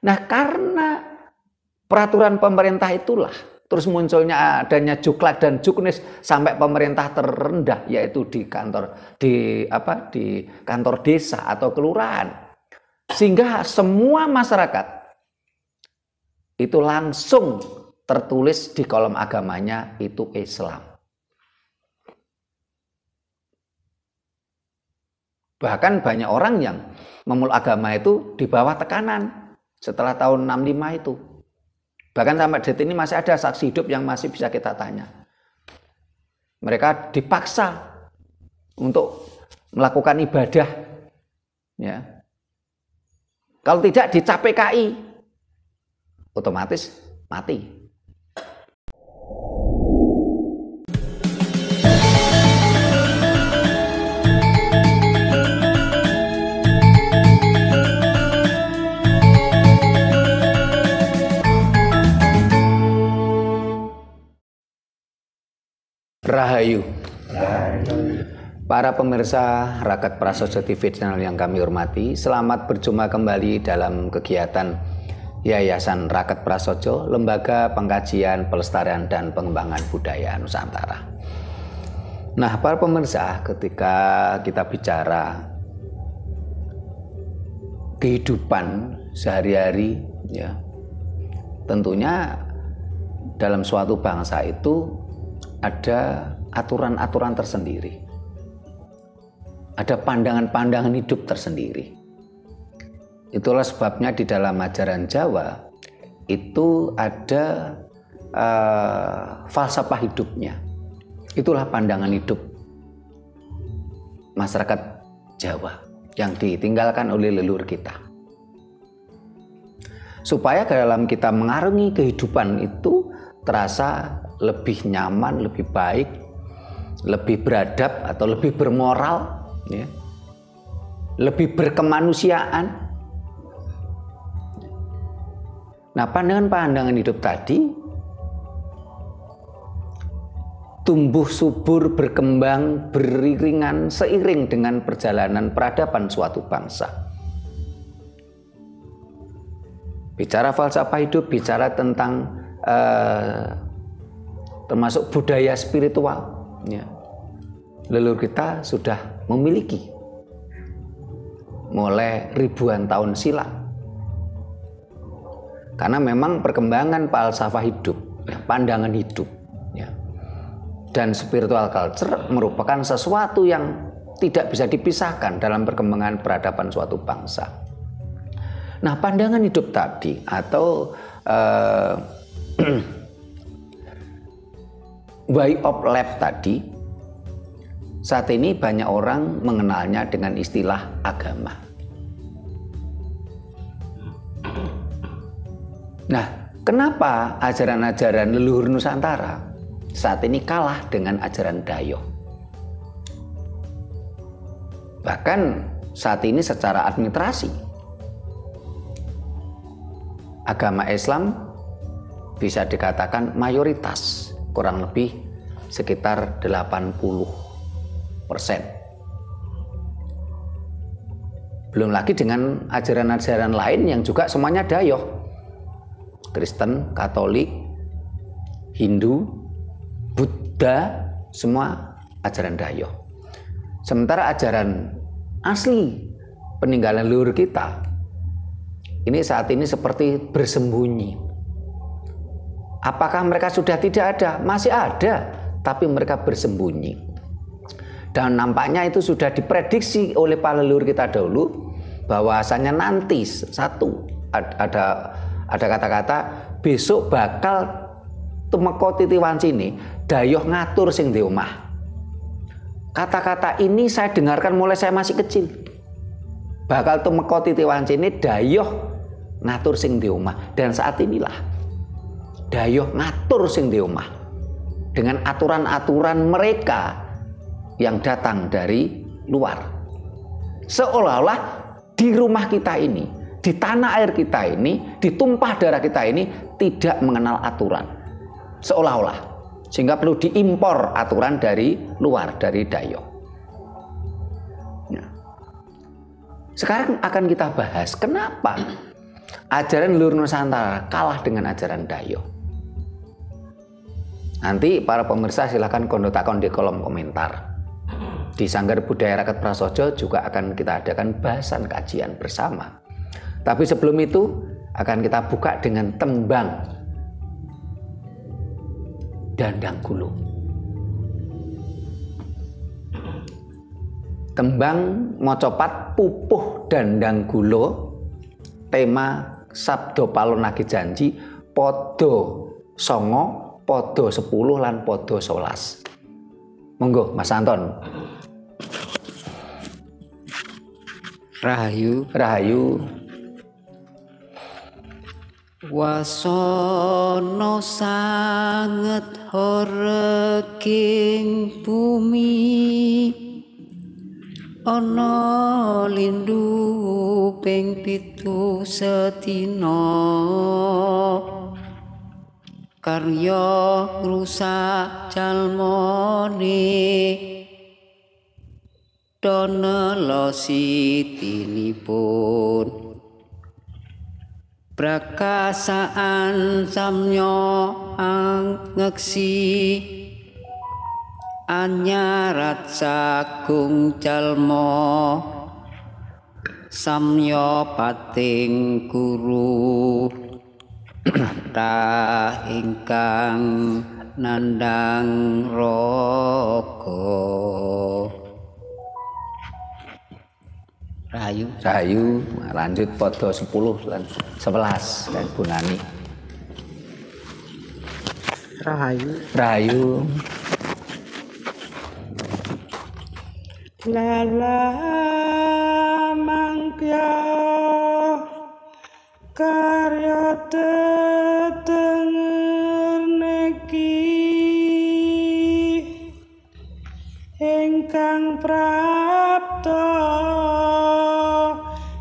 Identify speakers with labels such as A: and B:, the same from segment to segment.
A: Nah, karena peraturan pemerintah itulah terus munculnya adanya juklak dan juknis sampai pemerintah terendah, yaitu di kantor desa atau kelurahan, sehingga semua masyarakat itu langsung tertulis di kolom agamanya itu Islam. Bahkan banyak orang yang memeluk agama itu di bawah tekanan setelah tahun 65 itu. Bahkan sampai detik ini masih ada saksi hidup yang masih bisa kita tanya. Mereka dipaksa untuk melakukan ibadah. Ya. Kalau tidak dicap PKI, otomatis mati. Rahayu. Para pemirsa Rakat Prasojo TV channel yang kami hormati, selamat berjumpa kembali dalam kegiatan Yayasan Rakat Prasojo, Lembaga Pengkajian, Pelestarian dan Pengembangan Budaya Nusantara. Nah, para pemirsa, ketika kita bicara kehidupan sehari-hari, ya, tentunya dalam suatu bangsa itu ada aturan-aturan tersendiri, ada pandangan-pandangan hidup tersendiri. Itulah sebabnya di dalam ajaran Jawa itu ada falsafah hidupnya. Itulah pandangan hidup masyarakat Jawa yang ditinggalkan oleh leluhur kita. Supaya dalam kita mengarungi kehidupan itu terasa lebih nyaman, lebih baik, lebih beradab atau lebih bermoral, ya, lebih berkemanusiaan. Nah, pandangan-pandangan hidup tadi tumbuh subur, berkembang, beriringan seiring dengan perjalanan peradaban suatu bangsa. Bicara falsafah hidup, bicara tentang termasuk budaya spiritual, ya, leluhur kita sudah memiliki mulai ribuan tahun silam. Karena memang perkembangan falsafah hidup, ya, pandangan hidup, ya, dan spiritual culture merupakan sesuatu yang tidak bisa dipisahkan dalam perkembangan peradaban suatu bangsa. Nah, pandangan hidup tadi atau way of life tadi, saat ini banyak orang mengenalnya dengan istilah agama. Nah, kenapa ajaran-ajaran leluhur Nusantara saat ini kalah dengan ajaran Dayo? Bahkan saat ini secara administrasi, agama Islam bisa dikatakan mayoritas, kurang lebih sekitar 80%. Belum lagi dengan ajaran-ajaran lain yang juga semuanya Dayo. Kristen, Katolik, Hindu, Buddha, semua ajaran Dayo. Sementara ajaran asli peninggalan leluhur kita ini saat ini seperti bersembunyi. Apakah mereka sudah tidak ada? Masih ada, tapi mereka bersembunyi. Dan nampaknya itu sudah diprediksi oleh para leluhur kita dahulu, bahwasanya nanti ada kata-kata besok bakal tumeka titiwan sini dayoh ngatur sing di omah. Kata-kata ini saya dengarkan mulai saya masih kecil. Bakal tumeka titiwan sini dayoh ngatur sing di omah, dan saat inilah dayoh ngatur sing di omah dengan aturan-aturan mereka yang datang dari luar. Seolah-olah di rumah kita ini, di tanah air kita ini, di tumpah darah kita ini tidak mengenal aturan. Seolah-olah, sehingga perlu diimpor aturan dari luar, dari dayoh. Nah, sekarang akan kita bahas kenapa Ajaran Leluhur Nusantara kalah dengan ajaran Dayo. Nanti para pemirsa silahkan kondotakon di kolom komentar. Di Sanggar Budaya Rakyat Prasojo juga akan kita adakan bahasan kajian bersama. Tapi sebelum itu akan kita buka dengan tembang Dandang Gulo. Tembang mocopat Pupuh Dandang Gulo, tema Sabdo Palonagi Janji podo 9, podo 10 lan podo 11. Monggo Mas Anton. Rahayu.
B: Wasana sanget horeging bumi, ana lindu ping 7 sedina, karya ngrusak jalmane, donela sitinipun. Prakasaan samya angeksi, anyarat sagung jalma, samya pating guru, kathah ingkang nandhang raga.
A: Rahayu, lanjut podo 10 dan 11 dan Bu Nani. Rahayu.
C: Lala mangkya karya tetenger niki ingkang prapta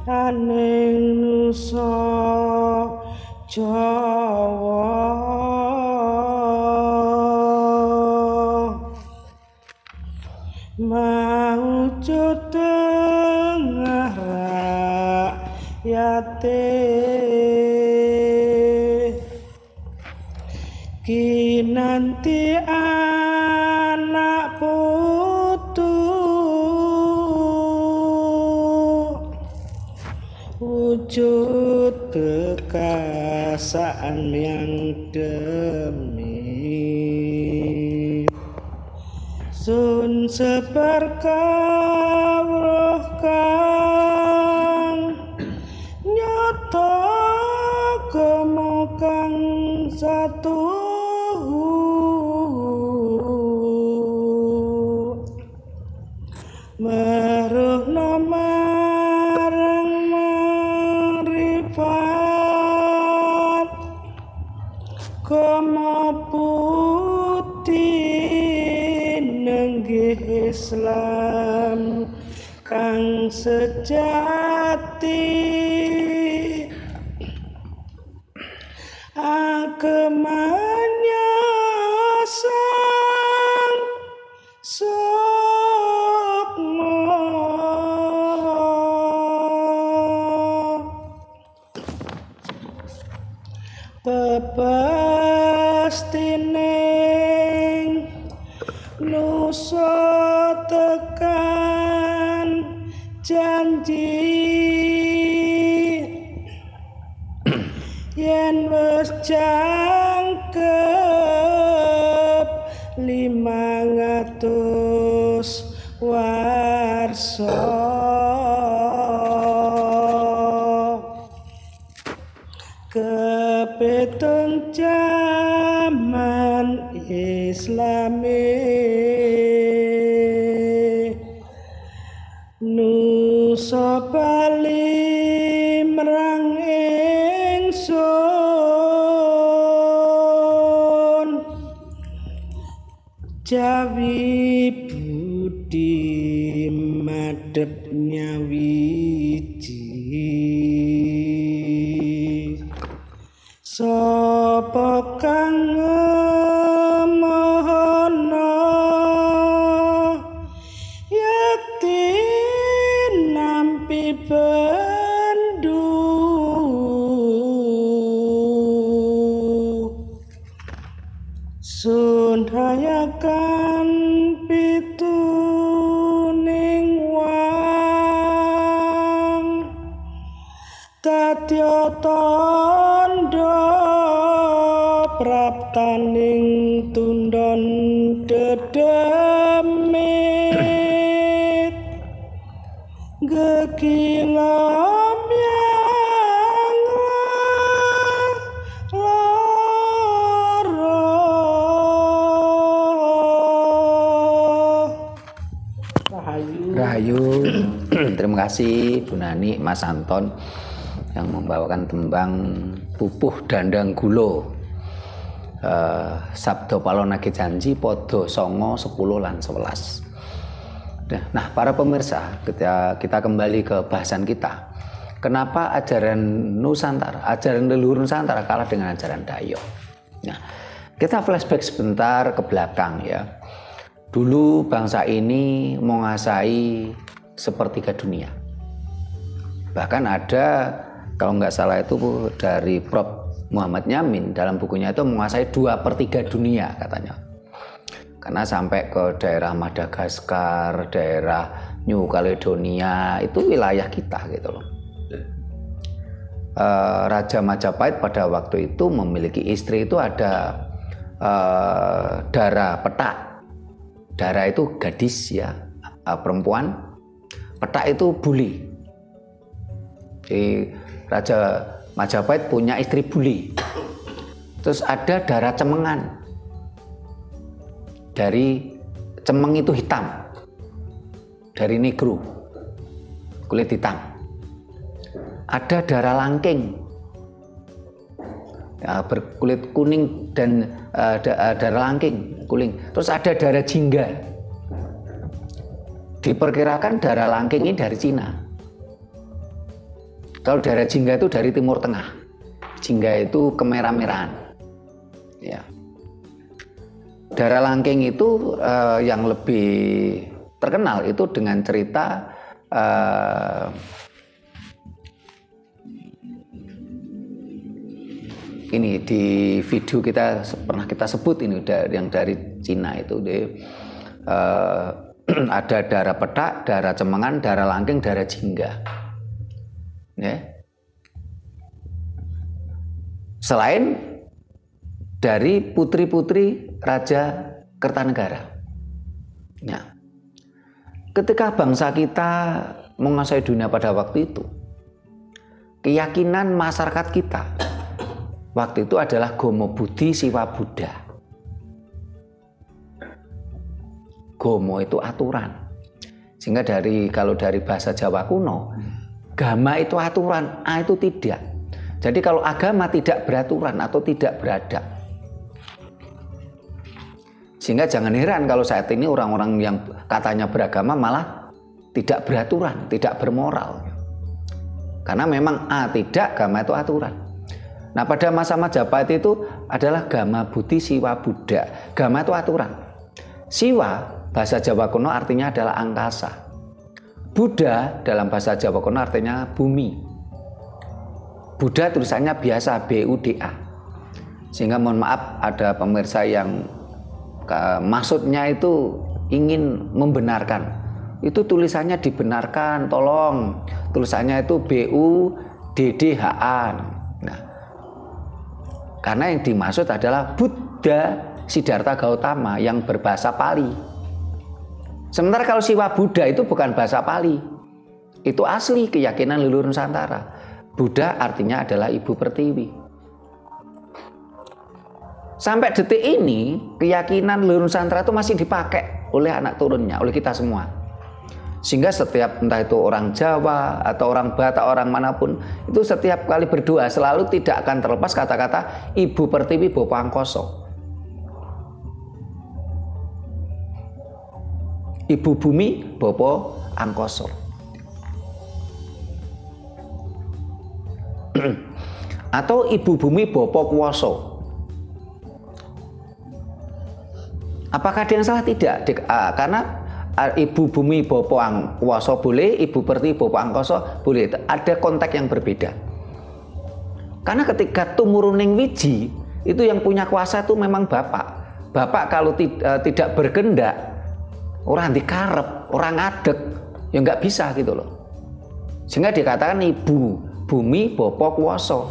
C: aning nusa Jawa. Mawujud tengah rakyate, kinanti anak putu, wujud kekasaan yang demi sun seberkawruh kang nyata kemukang satu meruhna marang marifat kama putih nenggih Islam kang sejati, agemanya sang sukma, pepestining nusa tekan janji, yen wis jangkep 500 warsa, kepitung jaman Islami nusa bali mrang ingsun, Jawi budi madhep nyawiji, sapa kang ngemohono yakti nampi bendu Sun hayakan pituning wang Tatya tandha praptaning tundon dedemit gekilam yang lara
A: Rahayu. Terima kasih Bu Nani, Mas Anton yang membawakan tembang Pupuh Dandang Gulo. Sabdo Palonage Janji Podo Songo 10 lan 11. Nah, para pemirsa, kita kembali ke bahasan kita. Kenapa ajaran Nusantara, ajaran leluhur Nusantara kalah dengan ajaran Dayo? Nah, kita flashback sebentar ke belakang ya. Dulu bangsa ini menguasai sepertiga dunia. Bahkan ada, kalau nggak salah itu dari Prof. Muhammad Yamin dalam bukunya itu menguasai 2/3 dunia katanya. Karena sampai ke daerah Madagaskar, daerah New Caledonia, itu wilayah kita gitu loh. Raja Majapahit pada waktu itu memiliki istri itu ada Dara Petak. Dara itu gadis ya, perempuan. Petak itu buli. Jadi Raja Majapahit punya istri buli. Terus ada Dara Cemengan. Dari cemeng itu hitam. Dari negro. Kulit hitam. Ada Dara Langking. Ya, berkulit kuning dan Dara Langking kuning. Terus ada Dara Jingga. Diperkirakan Dara Langking ini dari Cina. Kalau Dara Jingga itu dari Timur Tengah. Jingga itu kemerah-merahan. Ya. Dara Langking itu yang lebih terkenal itu dengan cerita ini di video kita pernah kita sebut ini yang dari Cina itu ada Dara Petak, Dara Cemengan, Dara Langking, Dara Jingga. Ya. Selain dari putri-putri Raja Kertanegara. Ya. Ketika bangsa kita menguasai dunia pada waktu itu, keyakinan masyarakat kita waktu itu adalah Gomo Budi Siwa Buddha. Gomo itu aturan. Sehingga kalau dari bahasa Jawa kuno, gama itu aturan, a itu tidak. Jadi kalau agama tidak beraturan atau tidak beradab. Sehingga jangan heran kalau saat ini orang-orang yang katanya beragama malah tidak beraturan, tidak bermoral. Karena memang A tidak, gama itu aturan. Nah pada masa Majapahit itu adalah gama Budi Siwa Buddha. Gama itu aturan. Siwa bahasa Jawa kuno artinya adalah angkasa. Buddha dalam bahasa Jawa kuno artinya bumi. Buddha tulisannya biasa BUDA. Sehingga mohon maaf ada pemirsa yang maksudnya itu ingin membenarkan, itu tulisannya dibenarkan, tolong tulisannya itu BUDDHA. Nah, karena yang dimaksud adalah Buddha Siddhartha Gautama yang berbahasa Pali. Sementara kalau Siwa Buddha itu bukan bahasa Pali, itu asli keyakinan leluhur Nusantara. Buddha artinya adalah Ibu Pertiwi. Sampai detik ini keyakinan leluhur Nusantara itu masih dipakai oleh anak turunnya, oleh kita semua. Sehingga setiap entah itu orang Jawa atau orang Batak, orang manapun, itu setiap kali berdoa selalu tidak akan terlepas kata-kata Ibu Pertiwi Bopo Angkoso. Ibu Bumi Bopo Angkoso. Atau Ibu Bumi Bopo Kuwoso. Apakah ada yang salah? Tidak. Karena Ibu Bumi Bopo Kuwoso boleh, Ibu Pertiwi Bopo Angkoso boleh. Ada konteks yang berbeda. Karena ketika tumuruning wiji, itu yang punya kuasa itu memang bapak. Bapak kalau tidak berkehendak, orang dikarep, orang ngadeg, ya nggak bisa gitu loh. Sehingga dikatakan ibu bumi bapa kuwasa.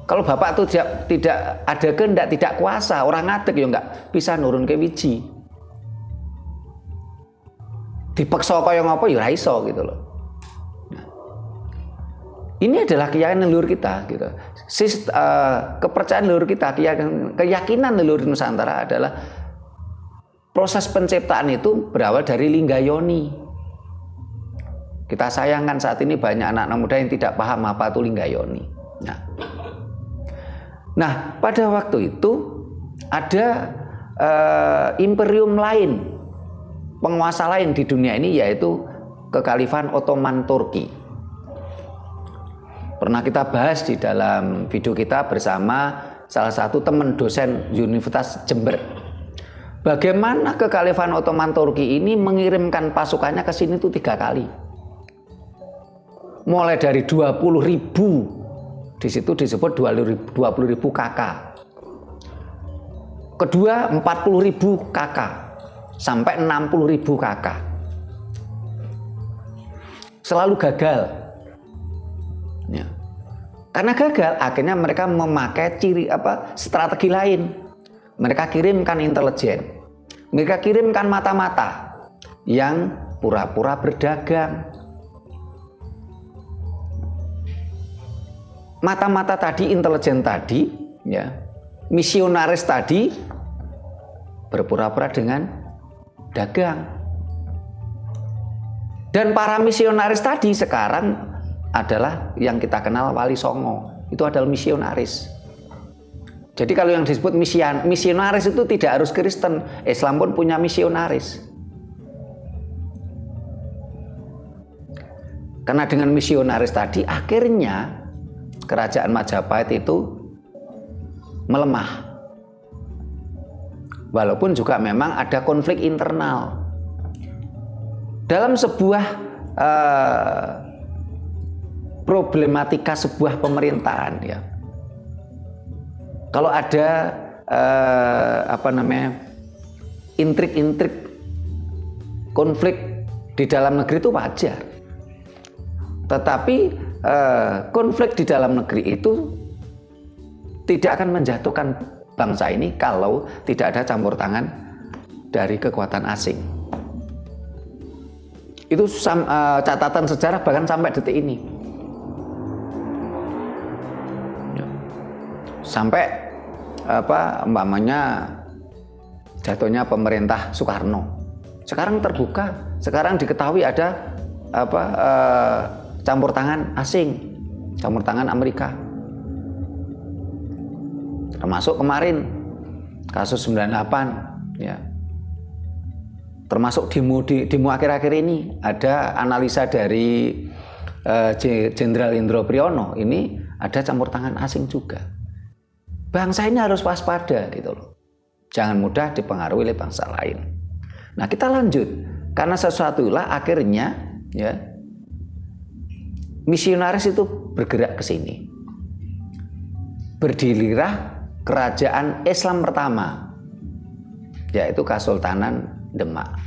A: Kalau Bapak tuh tidak ada kehendak, tidak kuasa, orang ngadeg ya nggak bisa nurun ke wiji. Dipaksa kaya ngapa ya ora iso gitu loh. Nah, ini adalah keyakinan leluhur kita gitu. Kepercayaan leluhur kita, keyakinan leluhur Nusantara adalah proses penciptaan itu berawal dari lingga yoni. Kita sayangkan saat ini banyak anak-anak muda yang tidak paham apa itu lingga yoni. Nah, pada waktu itu ada imperium lain, penguasa lain di dunia ini, yaitu Kekhalifahan Ottoman Turki. Pernah kita bahas di dalam video kita bersama salah satu teman dosen Universitas Jember. Bagaimana Kekhalifahan Ottoman Turki ini mengirimkan pasukannya ke sini itu 3 kali. Mulai dari 20.000, di situ disebut 20.000 KK. Kedua 40.000 KK sampai 60.000 KK. Selalu gagal. Ya. Karena gagal, akhirnya mereka memakai strategi lain. Mereka kirimkan intelijen, mereka kirimkan mata-mata yang pura-pura berdagang. Mata-mata tadi, intelijen tadi, ya, misionaris tadi berpura-pura dengan dagang. Dan para misionaris tadi sekarang adalah yang kita kenal Wali Songo. Itu adalah misionaris. Jadi kalau yang disebut misionaris itu tidak harus Kristen. Islam pun punya misionaris. Karena dengan misionaris tadi akhirnya kerajaan Majapahit itu melemah. Walaupun juga memang ada konflik internal. Dalam sebuah problematika sebuah pemerintahan, ya. Kalau ada intrik-intrik konflik di dalam negeri itu wajar. Tetapi konflik di dalam negeri itu tidak akan menjatuhkan bangsa ini kalau tidak ada campur tangan dari kekuatan asing. Itu catatan sejarah bahkan sampai detik ini. Sampai umpamanya jatuhnya pemerintah Soekarno. Sekarang terbuka, sekarang diketahui ada campur tangan asing, campur tangan Amerika. Termasuk kemarin kasus 98, ya. Termasuk demo akhir-akhir ini ada analisa dari Jenderal Indro Priyono, ini ada campur tangan asing juga. Bangsa ini harus waspada gitu loh. Jangan mudah dipengaruhi oleh bangsa lain. Nah, kita lanjut. Karena sesuatu itulah akhirnya, ya, misionaris itu bergerak ke sini. Berdirilah kerajaan Islam pertama, yaitu Kesultanan Demak.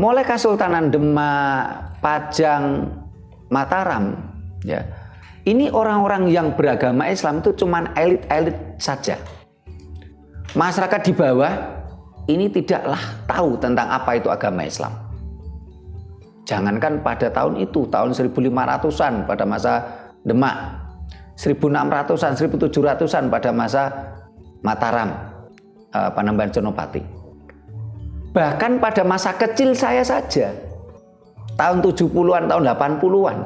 A: Mulai Kesultanan Demak, Pajang, Mataram, ya. Ini orang-orang yang beragama Islam itu cuman elit-elit saja. Masyarakat di bawah ini tidaklah tahu tentang apa itu agama Islam. Jangankan pada tahun itu, tahun 1500-an pada masa Demak, 1600-an, 1700-an pada masa Mataram, Panembahan Senopati. Bahkan pada masa kecil saya saja, tahun 70-an, tahun 80-an,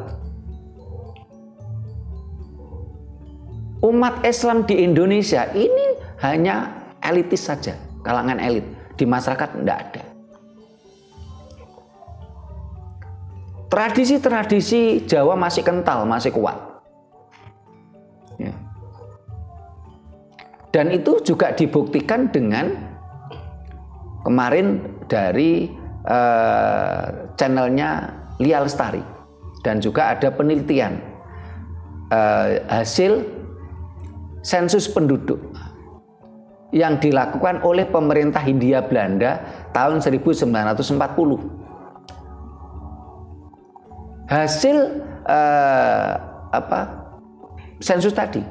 A: umat Islam di Indonesia ini hanya elitis saja, kalangan elit. Di masyarakat tidak ada. Tradisi-tradisi Jawa masih kental, masih kuat. Ya. Dan itu juga dibuktikan dengan kemarin dari channelnya Lia Lestari. Dan juga ada penelitian hasil sensus penduduk yang dilakukan oleh pemerintah Hindia Belanda tahun 1940. Hasil sensus tadi,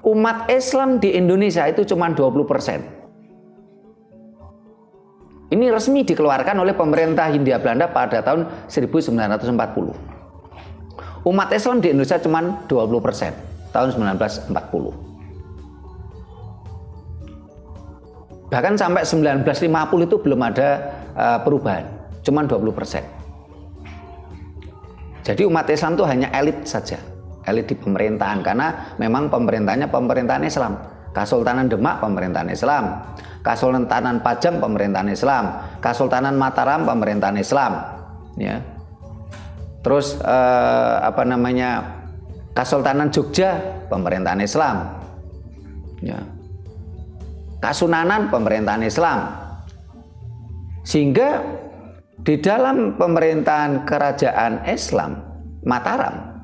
A: umat Islam di Indonesia itu cuma 20%. Ini resmi dikeluarkan oleh pemerintah Hindia Belanda pada tahun 1940. Umat Islam di Indonesia cuma 20% tahun 1940. Bahkan sampai 1950 itu belum ada perubahan, cuma 20%. Jadi umat Islam itu hanya elit saja, elit di pemerintahan, karena memang pemerintahan Islam. Kesultanan Demak pemerintahan Islam, Kesultanan Pajang pemerintahan Islam, Kesultanan Mataram pemerintahan Islam, ya. Terus Kesultanan Jogja pemerintahan Islam, ya. Kasunanan pemerintahan Islam. Sehingga di dalam pemerintahan kerajaan Islam Mataram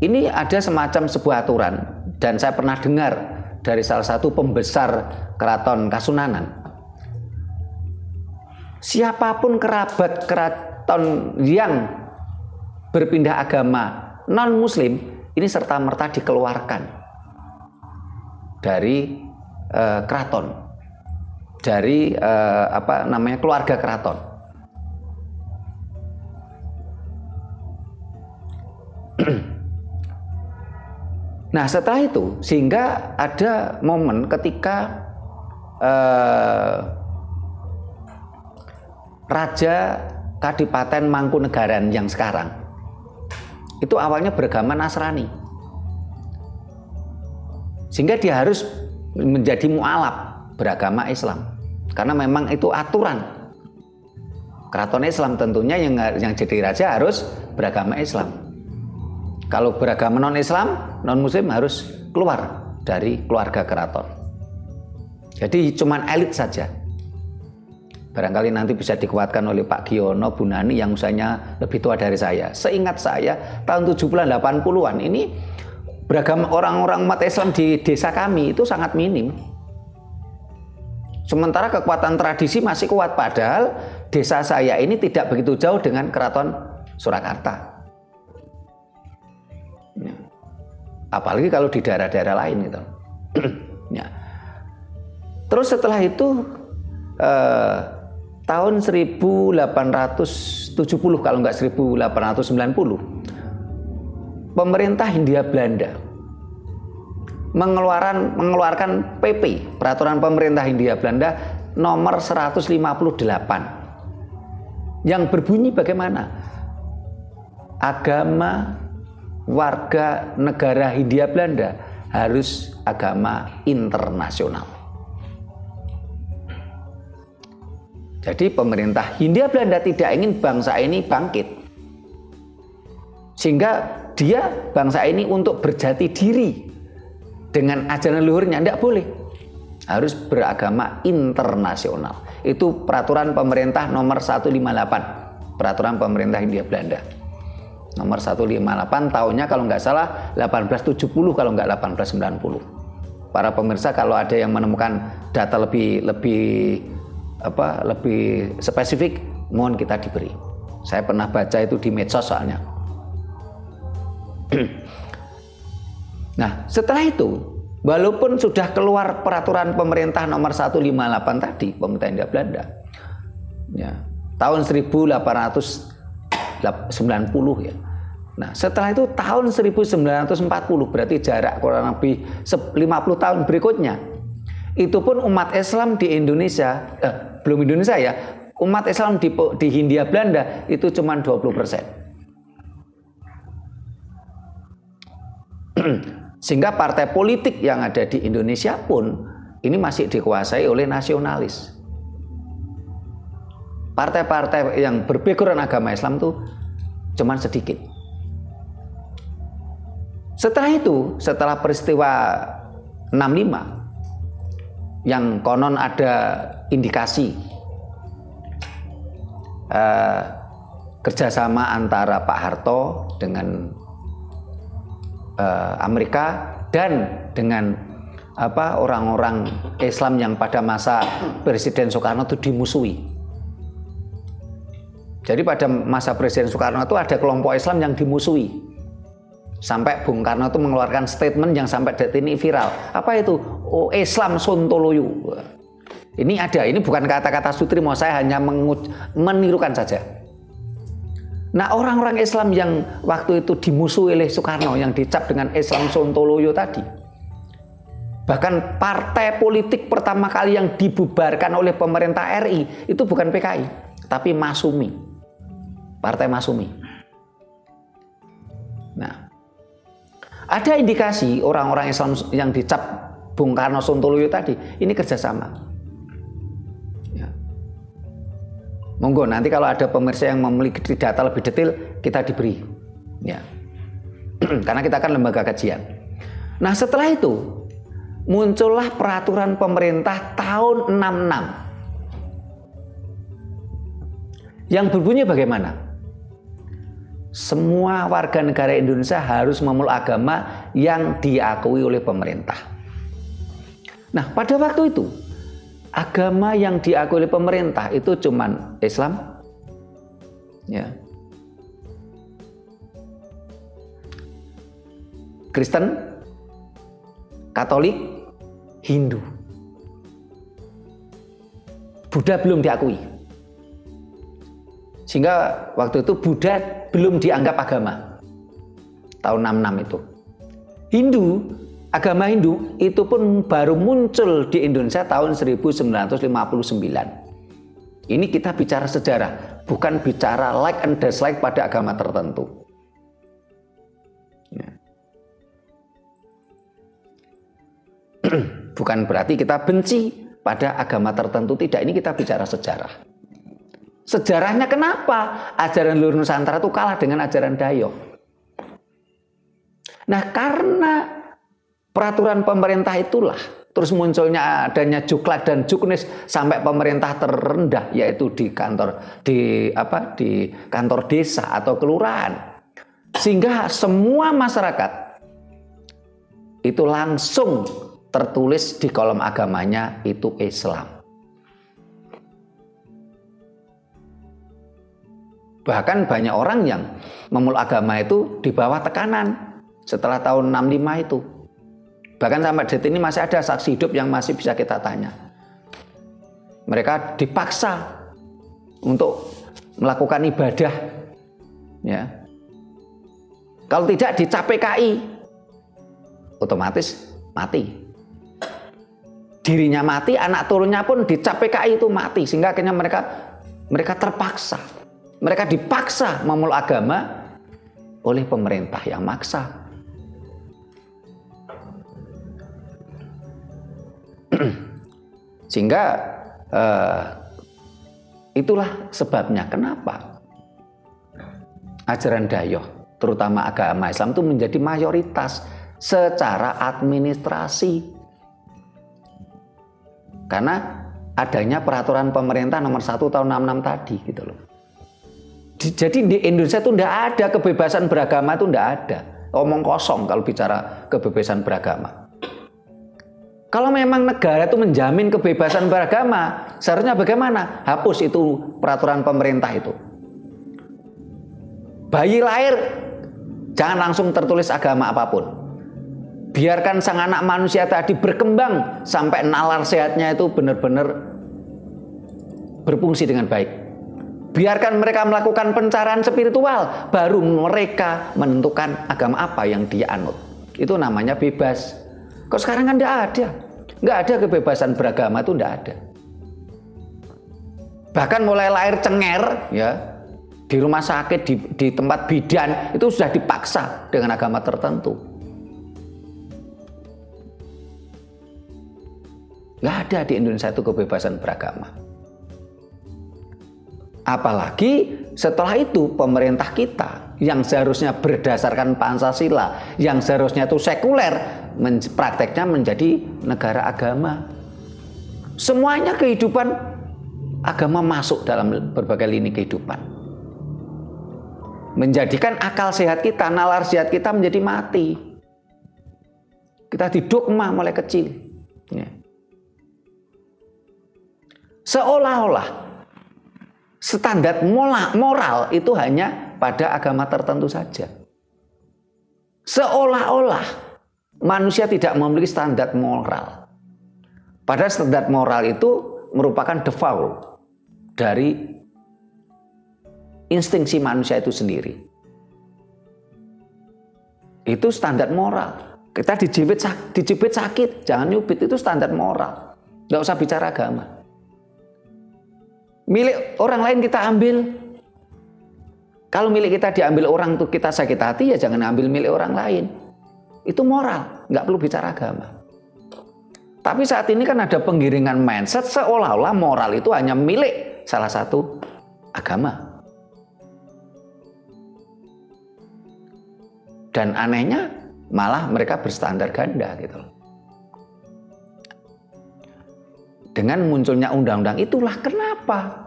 A: ini ada semacam sebuah aturan, dan saya pernah dengar dari salah satu pembesar keraton Kasunanan. Siapapun kerabat keraton yang berpindah agama non muslim ini serta-merta dikeluarkan dari keraton, dari keluarga keraton. Nah, setelah itu sehingga ada momen ketika Raja Kadipaten Mangkunegaran yang sekarang itu awalnya beragama Nasrani, sehingga dia harus menjadi mualaf beragama Islam, karena memang itu aturan keraton Islam. Tentunya yang jadi raja harus beragama Islam. Kalau beragama non Islam, non muslim harus keluar dari keluarga keraton. Jadi cuman elit saja. Barangkali nanti bisa dikuatkan oleh Pak Giono Bunani yang usianya lebih tua dari saya. Seingat saya tahun 70-an 80-an ini beragama orang-orang umat Islam di desa kami itu sangat minim. Sementara kekuatan tradisi masih kuat, padahal desa saya ini tidak begitu jauh dengan keraton Surakarta. Ya. Apalagi kalau di daerah-daerah lain gitu. Ya. Terus setelah itu tahun 1870 kalau enggak 1890, pemerintah Hindia Belanda mengeluarkan PP, peraturan pemerintah Hindia Belanda nomor 158, yang berbunyi bagaimana? Agama warga negara Hindia Belanda harus agama internasional. Jadi pemerintah Hindia Belanda tidak ingin bangsa ini bangkit, sehingga bangsa ini untuk berjati diri dengan ajaran leluhurnya, tidak boleh, harus beragama internasional. Itu peraturan pemerintah nomor 158, peraturan pemerintah Hindia Belanda nomor 158, tahunnya kalau nggak salah 1870 kalau nggak 1890. Para pemirsa kalau ada yang menemukan data lebih spesifik, mohon kita diberi. Saya pernah baca itu di medsos soalnya. Nah, setelah itu, walaupun sudah keluar peraturan pemerintah nomor 158 tadi, pemerintah Hindia Belanda, ya, tahun 1890 ya. Nah, setelah itu tahun 1940, berarti jarak kurang lebih 50 tahun berikutnya, itu pun umat Islam di Indonesia, belum Indonesia ya, umat Islam di Hindia Belanda itu cuma 20%. Sehingga partai politik yang ada di Indonesia pun ini masih dikuasai oleh nasionalis. Partai-partai yang berbackground agama Islam itu cuma sedikit. Setelah itu, setelah peristiwa 65 yang konon ada indikasi kerjasama antara Pak Harto dengan Amerika dan dengan orang-orang Islam yang pada masa Presiden Soekarno itu dimusuhi. Jadi pada masa Presiden Soekarno itu ada kelompok Islam yang dimusuhi. Sampai Bung Karno itu mengeluarkan statement yang sampai detik ini viral. Apa itu? Oh, Islam Sontoloyo. Ini ada, ini bukan kata-kata Sutrimo, saya hanya menirukan saja. Nah, orang-orang Islam yang waktu itu dimusuhi oleh Soekarno, yang dicap dengan Islam Sontoloyo tadi, bahkan partai politik pertama kali yang dibubarkan oleh pemerintah RI itu bukan PKI, tapi Masumi, Partai Masumi. Nah, ada indikasi orang-orang Islam yang dicap Bung Karno Sontoloyo tadi ini kerjasama. Ya. Monggo nanti kalau ada pemirsa yang memiliki data lebih detail kita diberi. Ya. Karena kita kan lembaga kajian. Nah, setelah itu muncullah peraturan pemerintah tahun 66 yang berbunyi bagaimana? Semua warga negara Indonesia harus memeluk agama yang diakui oleh pemerintah. Nah, pada waktu itu agama yang diakui oleh pemerintah itu cuman Islam, ya, Kristen, Katolik, Hindu. Buddha belum diakui. Sehingga waktu itu Buddha belum dianggap agama. Tahun 66 itu. Hindu, agama Hindu itu pun baru muncul di Indonesia tahun 1959. Ini kita bicara sejarah, bukan bicara like and dislike pada agama tertentu. Ya. Bukan berarti kita benci pada agama tertentu, tidak. Ini kita bicara sejarah. Sejarahnya kenapa ajaran Luhur Nusantara itu kalah dengan ajaran Dayok? Nah, karena peraturan pemerintah itulah terus munculnya adanya Juklak dan Juknis sampai pemerintah terendah, yaitu di kantor desa atau kelurahan, sehingga semua masyarakat itu langsung tertulis di kolom agamanya itu Islam. Bahkan banyak orang yang memeluk agama itu di bawah tekanan setelah tahun 65 itu. Bahkan sampai detik ini masih ada saksi hidup yang masih bisa kita tanya. Mereka dipaksa untuk melakukan ibadah. Ya. Kalau tidak dicap PKI, otomatis mati. Dirinya mati, anak turunnya pun dicap PKI itu mati. Sehingga akhirnya mereka terpaksa. Mereka dipaksa memeluk agama oleh pemerintah yang maksa. Sehingga itulah sebabnya kenapa ajaran Dayok, terutama agama Islam itu menjadi mayoritas secara administrasi. Karena adanya peraturan pemerintah nomor 1 tahun 66 tadi gitu loh. Jadi di Indonesia itu tidak ada kebebasan beragama, itu tidak ada. Omong kosong kalau bicara kebebasan beragama. Kalau memang negara itu menjamin kebebasan beragama, seharusnya bagaimana? Hapus itu peraturan pemerintah itu. Bayi lahir jangan langsung tertulis agama apapun. Biarkan sang anak manusia tadi berkembang sampai nalar sehatnya itu benar-benar berfungsi dengan baik. Biarkan mereka melakukan pencarian spiritual, baru mereka menentukan agama apa yang dia anut. Itu namanya bebas. Kok sekarang kan nggak ada kebebasan beragama, itu nggak ada. Bahkan mulai lahir cenger, ya, di rumah sakit, di tempat bidan itu sudah dipaksa dengan agama tertentu. Nggak ada di Indonesia itu kebebasan beragama. Apalagi setelah itu pemerintah kita yang seharusnya berdasarkan Pancasila, yang seharusnya itu sekuler, prakteknya menjadi negara agama. Semuanya kehidupan agama masuk dalam berbagai lini kehidupan. Menjadikan akal sehat kita, nalar sehat kita menjadi mati. Kita didogma mulai kecil. Ya. Seolah-olah standar moral itu hanya pada agama tertentu saja. Seolah-olah manusia tidak memiliki standar moral. Padahal standar moral itu merupakan default dari insting si manusia itu sendiri. Itu standar moral. Kita dijepit sakit, jangan nyubit, itu standar moral. Nggak usah bicara agama. Milik orang lain kita ambil. Kalau milik kita diambil orang untuk kita sakit hati, ya jangan ambil milik orang lain. Itu moral, nggak perlu bicara agama. Tapi saat ini kan ada penggiringan mindset seolah-olah moral itu hanya milik salah satu agama. Dan anehnya malah mereka berstandar ganda gitu loh. Dengan munculnya undang-undang itulah kenapa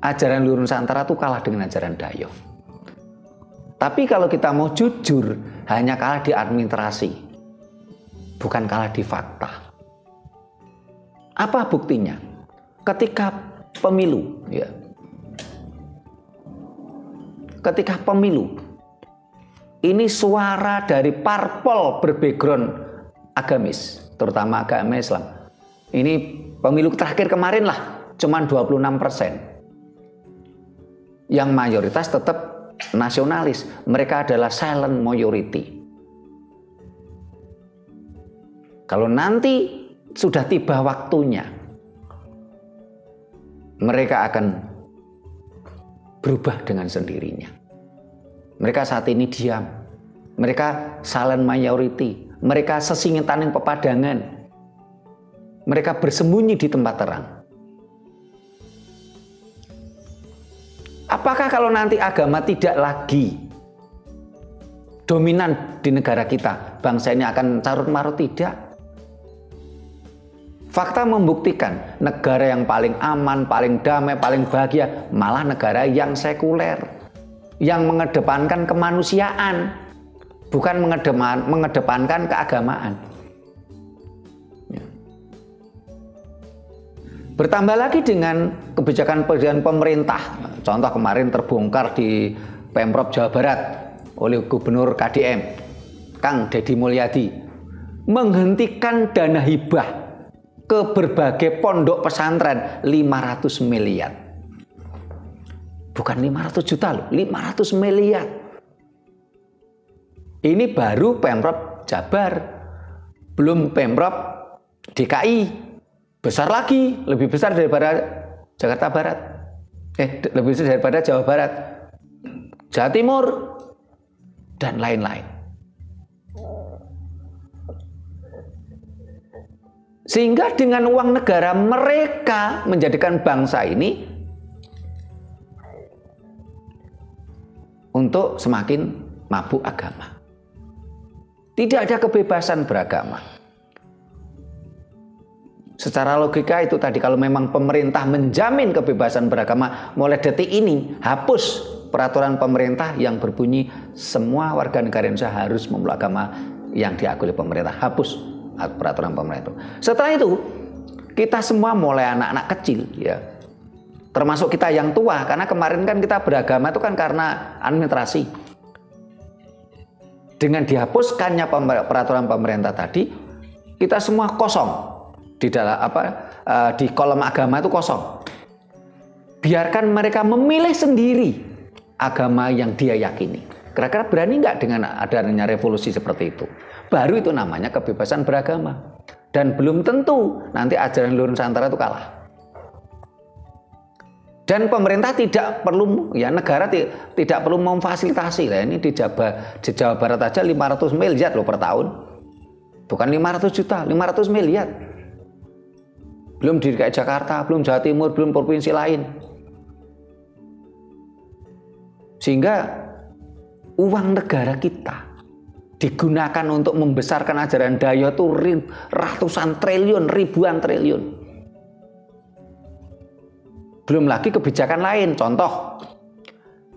A: ajaran Luhur Nusantara itu kalah dengan ajaran Dayo. Tapi kalau kita mau jujur, hanya kalah di administrasi, bukan kalah di fakta. Apa buktinya? Ketika pemilu, ya. Ketika pemilu, ini suara dari parpol berbackground agamis, terutama agama Islam. Ini pemilu terakhir kemarin lah, cuman 26%. Yang mayoritas tetap nasionalis. Mereka adalah silent majority. Kalau nanti sudah tiba waktunya, mereka akan berubah dengan sendirinya. Mereka saat ini diam. Mereka silent majority. Mereka sesingitan yang pepadangan. Mereka bersembunyi di tempat terang. Apakah kalau nanti agama tidak lagi dominan di negara kita, bangsa ini akan carut-marut? Tidak. Fakta membuktikan negara yang paling aman, paling damai, paling bahagia malah negara yang sekuler, yang mengedepankan kemanusiaan, bukan mengedepankan keagamaan. Bertambah lagi dengan kebijakan pemerintah. Contoh kemarin terbongkar di Pemprov Jawa Barat oleh Gubernur KDM, Kang Deddy Mulyadi, menghentikan dana hibah ke berbagai pondok pesantren 500 miliar. Bukan 500 juta loh, 500 miliar. Ini baru Pemprov Jabar, belum Pemprov DKI. Besar lagi, lebih besar daripada Jakarta Barat. Lebih besar daripada Jawa Barat, Jawa Timur, dan lain-lain. Sehingga dengan uang negara mereka menjadikan bangsa ini untuk semakin mabuk agama. Tidak ada kebebasan beragama. Secara logika itu tadi, kalau memang pemerintah menjamin kebebasan beragama, mulai detik ini hapus peraturan pemerintah yang berbunyi semua warga negara Indonesia harus memeluk agama yang diakui oleh pemerintah. Hapus peraturan pemerintah. Setelah itu kita semua mulai anak-anak kecil, ya, termasuk kita yang tua, karena kemarin kan kita beragama itu kan karena administrasi. Dengan dihapuskannya peraturan pemerintah tadi, kita semua kosong. Di dalam di kolom agama itu kosong. Biarkan mereka memilih sendiri agama yang dia yakini. Kira-kira berani nggak dengan adanya revolusi seperti itu? Baru itu namanya kebebasan beragama. Dan belum tentu nanti ajaran Luhur Nusantara itu kalah. Dan pemerintah tidak perlu, ya negara tidak perlu memfasilitasi. Lah ini di Jawa Barat aja 500 miliar loh per tahun. Bukan 500 juta, 500 miliar. Belum di DKI Jakarta, belum Jawa Timur, belum provinsi lain. Sehingga uang negara kita digunakan untuk membesarkan ajaran Dayo itu ratusan triliun, ribuan triliun. Belum lagi kebijakan lain. Contoh,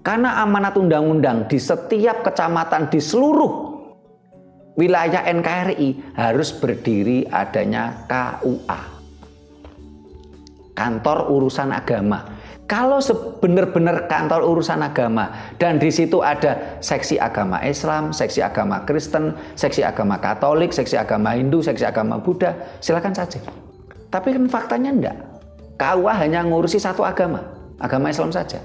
A: karena amanat undang-undang di setiap kecamatan di seluruh wilayah NKRI harus berdiri adanya KUA, kantor urusan agama. Kalau benar-benar kantor urusan agama dan di situ ada seksi agama Islam, seksi agama Kristen, seksi agama Katolik, seksi agama Hindu, seksi agama Buddha, silakan saja. Tapi kan faktanya enggak. KUA hanya ngurusi satu agama Islam saja.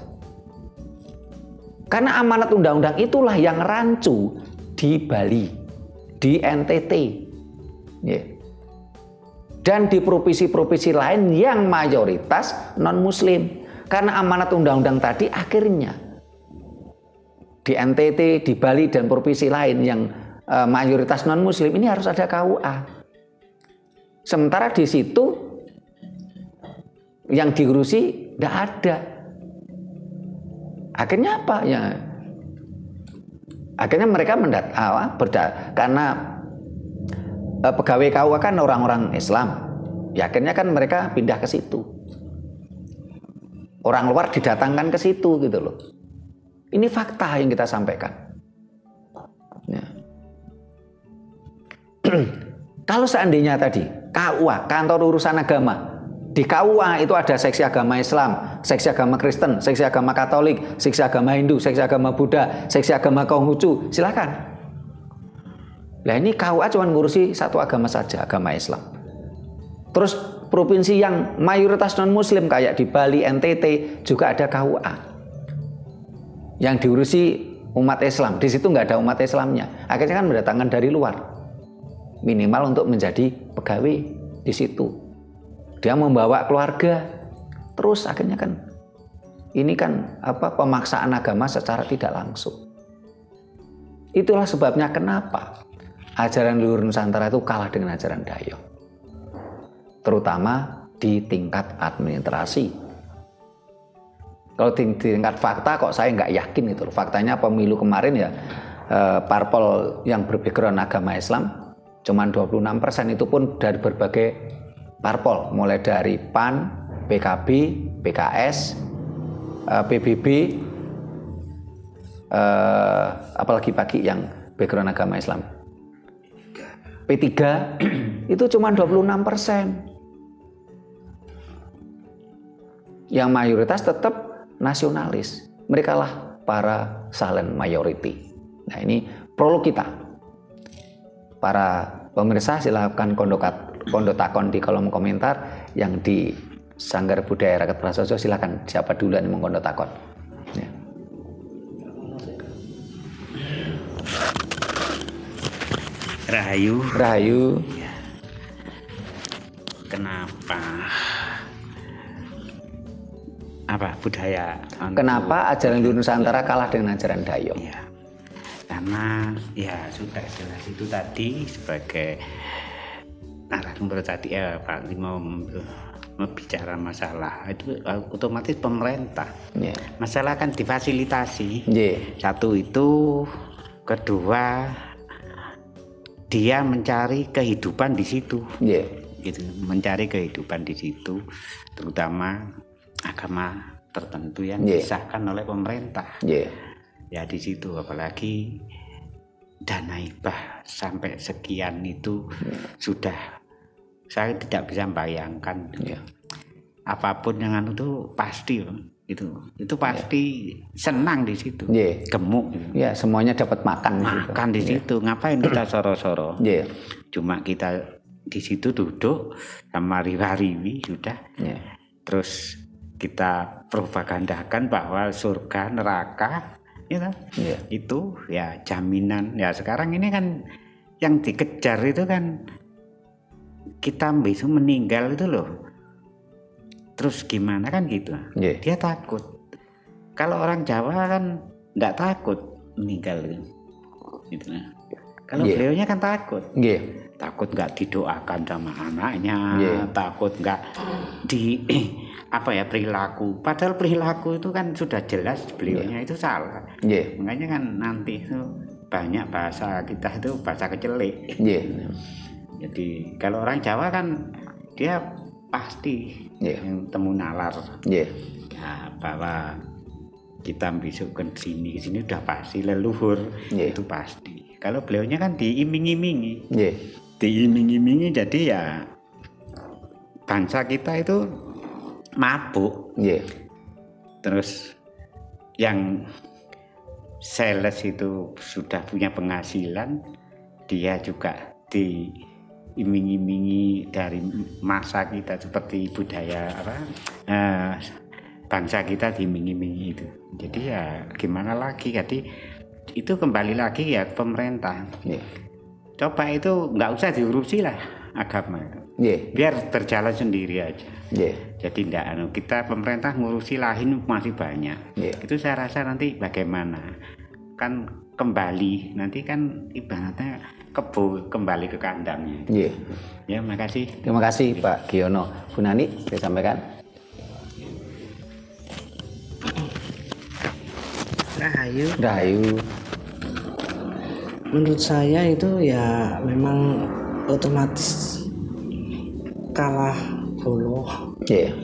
A: Karena amanat undang-undang itulah yang rancu di Bali, di NTT, dan di provinsi-provinsi lain yang mayoritas non-Muslim. Karena amanat undang-undang tadi akhirnya di NTT, di Bali, dan provinsi lain yang mayoritas non-Muslim ini harus ada KUA. Sementara di situ yang diurusi tidak ada. Akhirnya apa? Ya, akhirnya mereka karena pegawai KUA kan orang-orang Islam. Ya akhirnya kan mereka pindah ke situ. Orang luar didatangkan ke situ gitu loh. Ini fakta yang kita sampaikan. Ya. Kalau seandainya tadi KUA, kantor urusan agama, di KUA itu ada seksi agama Islam, seksi agama Kristen, seksi agama Katolik, seksi agama Hindu, seksi agama Buddha, seksi agama Konghucu, silakan. Nah ini KUA cuma ngurusi satu agama saja, agama Islam. Terus provinsi yang mayoritas non-Muslim kayak di Bali, NTT juga ada KUA yang diurusi umat Islam. Di situ nggak ada umat Islamnya. Akhirnya kan mendatangkan dari luar, minimal untuk menjadi pegawai di situ. Dia membawa keluarga. Terus akhirnya kan ini kan pemaksaan agama secara tidak langsung. Itulah sebabnya kenapa ajaran Luhur Nusantara itu kalah dengan ajaran Dayo. Terutama di tingkat administrasi. Kalau di tingkat fakta kok saya nggak yakin itu. Faktanya pemilu kemarin ya parpol yang berbackground agama Islam cuman 26%, itu pun dari berbagai parpol, mulai dari PAN, PKB, PKS, PBB, apalagi bagi yang background agama Islam, P3 itu cuma 26%. Yang mayoritas tetap nasionalis. Mereka lah para silent majority. Nah ini prolog kita. Para pemirsa silahkan kondotakon di kolom komentar. Yang di Sanggar Budaya Rakyat Prasojo silahkan siapa duluan yang mengkondotakon. Ya. Rahayu.
D: Kenapa budaya?
A: Kenapa ajaran Luhur Nusantara kalah dengan ajaran Dayo?
D: Ya, karena ya sudah jelas itu tadi sebagai narasumber tadi Pak Limo bicara masalah itu otomatis pemerintah. Yeah. Masalah kan difasilitasi. Yeah. Satu itu, kedua dia mencari kehidupan di situ. Yeah. Gitu, mencari kehidupan di situ, terutama agama tertentu yang disahkan oleh pemerintah. Ya di situ, apalagi dana hibah sampai sekian itu sudah saya tidak bisa bayangkan. Apapun yang itu pasti itu pasti senang di situ. Gemuk.
A: Ya semuanya dapat makan
D: di situ. Ngapain kita soro-soro? Cuma kita di situ duduk sama riwa-riwi sudah. Terus kita propagandakan bahwa surga neraka itu ya jaminan. Ya sekarang ini kan yang dikejar itu kan kita besok meninggal itu loh. Terus gimana kan gitu. Dia takut. Kalau orang Jawa kan enggak takut meninggal gitu. Kalau beliaunya kan takut. Takut nggak didoakan sama anaknya, takut nggak perilaku. Padahal perilaku itu kan sudah jelas beliaunya itu salah. Makanya kan nanti itu banyak bahasa kita itu bahasa kecelek. Jadi kalau orang Jawa kan dia pasti yang temu nalar. Ya, bahwa kita besok ke sini udah pasti leluhur itu pasti. Kalau beliaunya kan diiming-imingi.
A: Yeah.
D: Diiming-imingi, jadi ya bangsa kita itu mabuk.
A: Yeah.
D: Terus yang sales itu sudah punya penghasilan, dia juga diiming-imingi dari masa kita, seperti budaya bangsa kita diiming-imingi itu. Jadi ya gimana lagi, jadi itu kembali lagi ya pemerintah.
A: Yeah.
D: Coba itu nggak usah diurusi lah agama itu.
A: Yeah.
D: Biar berjalan sendiri aja.
A: Yeah.
D: Jadi tidak, kita pemerintah ngurusi lain masih banyak.
A: Yeah.
D: Itu saya rasa nanti bagaimana kan kembali, nanti kan ibaratnya kembali ke kandangnya.
A: Yeah.
D: Ya, makasih.
A: Terima kasih Pak Giono. Bu Nani, saya sampaikan. Rahayu.
C: Menurut saya itu ya memang otomatis kalah dulu.
A: Yeah.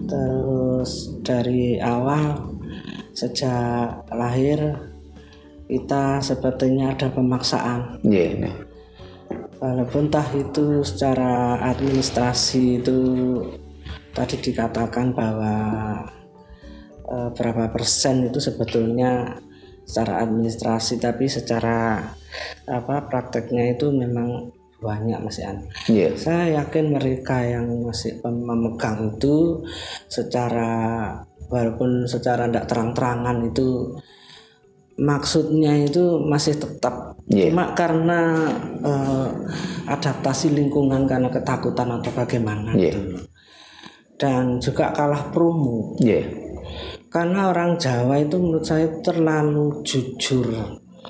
C: Terus dari awal sejak lahir kita sepertinya ada pemaksaan.
A: Yeah.
C: Walaupun entah itu secara administrasi itu tadi dikatakan bahwa berapa persen itu sebetulnya secara administrasi, tapi secara prakteknya itu memang banyak Mas Ian.
A: Yeah.
C: Saya yakin mereka yang masih memegang itu walaupun secara tidak terang-terangan itu maksudnya itu masih tetap.
A: Yeah.
C: Cuma karena adaptasi lingkungan, karena ketakutan atau bagaimana.
A: Yeah.
C: Gitu. Dan juga kalah promo.
A: Yeah.
C: Karena orang Jawa itu menurut saya terlalu jujur.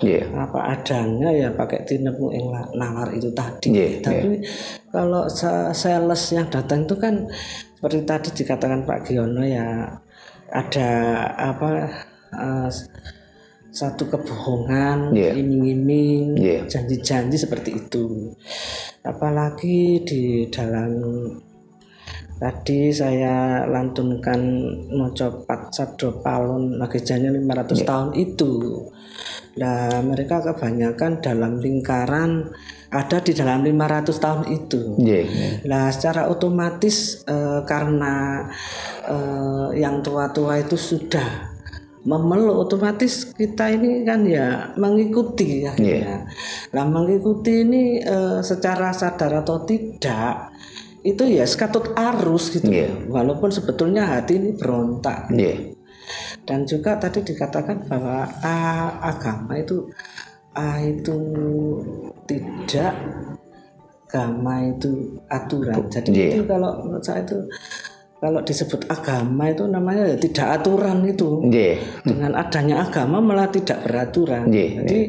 A: Yeah.
C: Apa adanya ya, pakai tinepu yang nalar itu tadi.
A: Yeah.
C: Tapi kalau sales yang datang itu kan seperti tadi dikatakan Pak Giono ya, ada satu kebohongan,
A: Yeah.
C: iming-iming,
A: Yeah.
C: janji-janji seperti itu. Apalagi di dalam tadi saya lantunkan mocopat sabdo palon nagejanya 500
A: Yeah.
C: tahun itu. Nah, mereka kebanyakan dalam lingkaran ada di dalam 500 tahun itu.
A: Yeah.
C: Nah, secara otomatis karena yang tua-tua itu sudah memeluk, otomatis kita ini kan ya mengikuti akhirnya. Nah, mengikuti ini secara sadar atau tidak itu ya sekatut arus gitu.
A: Yeah.
C: Walaupun sebetulnya hati ini berontak.
A: Yeah.
C: Dan juga tadi dikatakan bahwa agama itu tidak, agama itu aturan. Jadi
A: Yeah.
C: itu kalau menurut saya itu kalau disebut agama itu namanya ya tidak aturan itu.
A: Yeah.
C: Dengan adanya agama malah tidak beraturan.
A: Yeah.
C: Jadi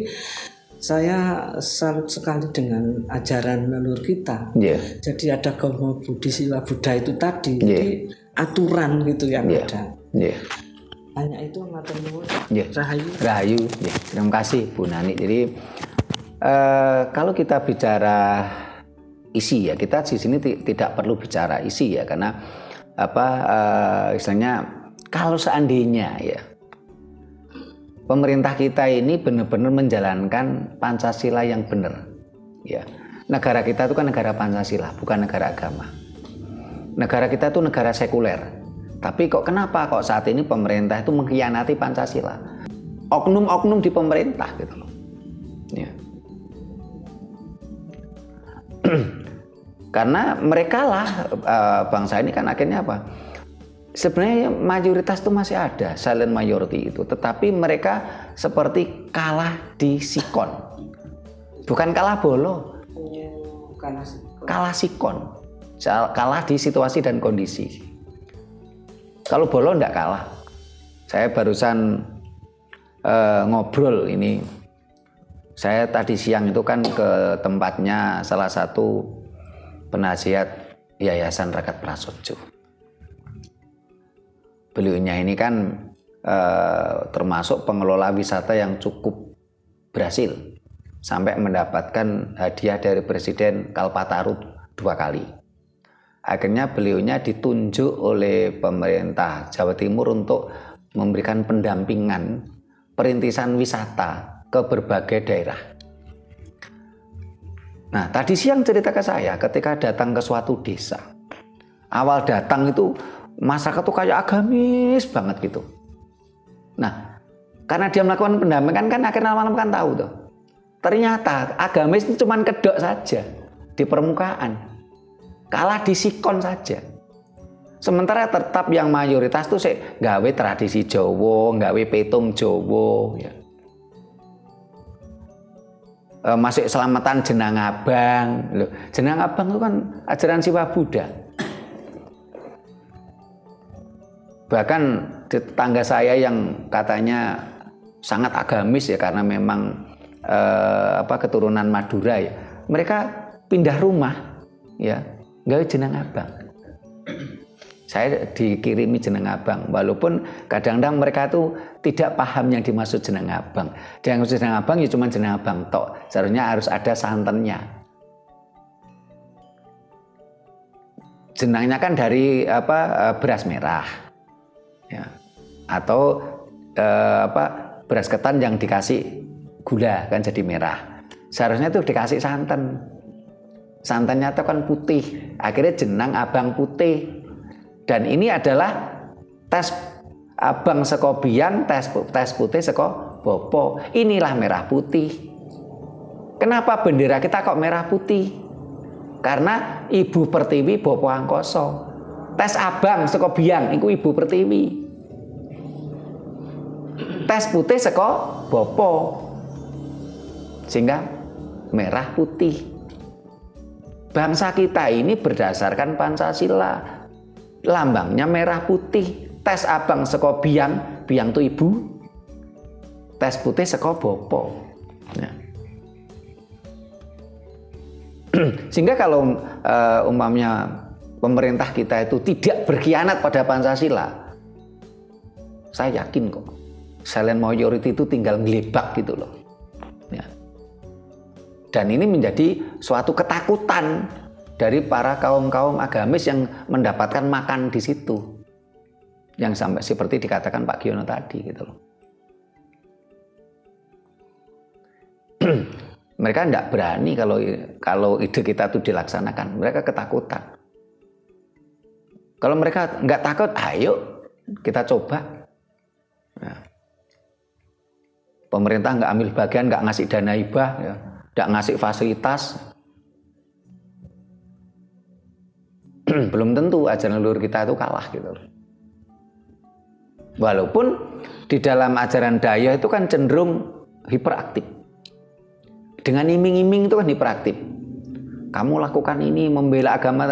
C: saya salut sekali dengan ajaran leluhur kita.
A: Yeah.
C: Jadi ada Goma Budi Siwa Buddha itu tadi.
A: Yeah.
C: Jadi aturan gitu yang
A: Yeah.
C: ada.
A: Yeah.
C: Hanya itu matur nuwun.
A: Yeah. Rahayu. Yeah. Terima kasih Bu Nani. Jadi kalau kita bicara isi ya, kita di sini tidak perlu bicara isi ya, karena istilahnya kalau seandainya ya pemerintah kita ini benar-benar menjalankan Pancasila yang benar ya. Negara kita itu kan negara Pancasila, bukan negara agama. Negara kita itu negara sekuler. Tapi kenapa saat ini pemerintah itu mengkhianati Pancasila? Oknum-oknum di pemerintah gitu loh. Ya. Karena mereka lah bangsa ini kan akhirnya apa? Sebenarnya mayoritas itu masih ada, silent majority itu, tetapi mereka seperti kalah di sikon. Bukan kalah bolo, kalah sikon. Kalah di situasi dan kondisi. Kalau bolo enggak kalah. Saya barusan ngobrol ini. Saya tadi siang itu kan ke tempatnya salah satu penasihat Yayasan Rakat Prasojo. Beliaunya ini kan termasuk pengelola wisata yang cukup berhasil sampai mendapatkan hadiah dari Presiden Kalpataru 2 kali. Akhirnya beliaunya ditunjuk oleh pemerintah Jawa Timur untuk memberikan pendampingan perintisan wisata ke berbagai daerah. Nah, tadi siang cerita ke saya ketika datang ke suatu desa. Awal datang itu masyarakat tuh kayak agamis banget gitu. Nah, karena dia melakukan pendampingan kan akhirnya malam kan tahu tuh. Ternyata agamis itu cuma kedok saja di permukaan. Kalah di sikon saja. Sementara tetap yang mayoritas tuh gawe tradisi Jawa, gawe petung Jawa ya. Masuk selamatan jenang abang. Loh, jenang abang itu kan ajaran Siwa Buddha. Bahkan tetangga saya yang katanya sangat agamis ya karena memang keturunan Madura ya. Mereka pindah rumah ya, gawe jenang abang. Saya dikirimi jeneng abang, walaupun kadang-kadang mereka tuh tidak paham yang dimaksud jeneng abang. Yang dimaksud jeneng abang ya cuma jeneng abang tok. Seharusnya harus ada santannya. Jenangnya kan dari beras merah, ya. Atau beras ketan yang dikasih gula kan jadi merah. Seharusnya tuh dikasih santan. Santannya tuh kan putih. Akhirnya jenang abang putih. Dan ini adalah tes abang seko biang, tes putih seko bopo. Inilah merah putih. Kenapa bendera kita kok merah putih? Karena Ibu Pertiwi bopo angkoso. Tes abang seko biang iku Ibu Pertiwi. Tes putih seko bopo. Sehingga merah putih. Bangsa kita ini berdasarkan Pancasila. Lambangnya merah putih. Tes abang seko biang, biang itu ibu. Tes putih seko bopo. Ya. Sehingga kalau umpamanya pemerintah kita itu tidak berkhianat pada Pancasila, saya yakin kok silent majority itu tinggal ngelibak gitu loh. Ya. Dan ini menjadi suatu ketakutan dari para kaum-kaum agamis yang mendapatkan makan di situ. Yang sampai seperti dikatakan Pak Giono tadi gitu loh. Mereka tidak berani kalau ide kita itu dilaksanakan. Mereka ketakutan. Kalau mereka nggak takut, ayo kita coba. Nah, pemerintah nggak ambil bagian, nggak ngasih dana hibah, ya, nggak ngasih fasilitas. Belum tentu ajaran leluhur kita itu kalah gitu. Walaupun di dalam ajaran Daya itu kan cenderung hiperaktif. Dengan iming-iming itu kan hiperaktif. Kamu lakukan ini membela agama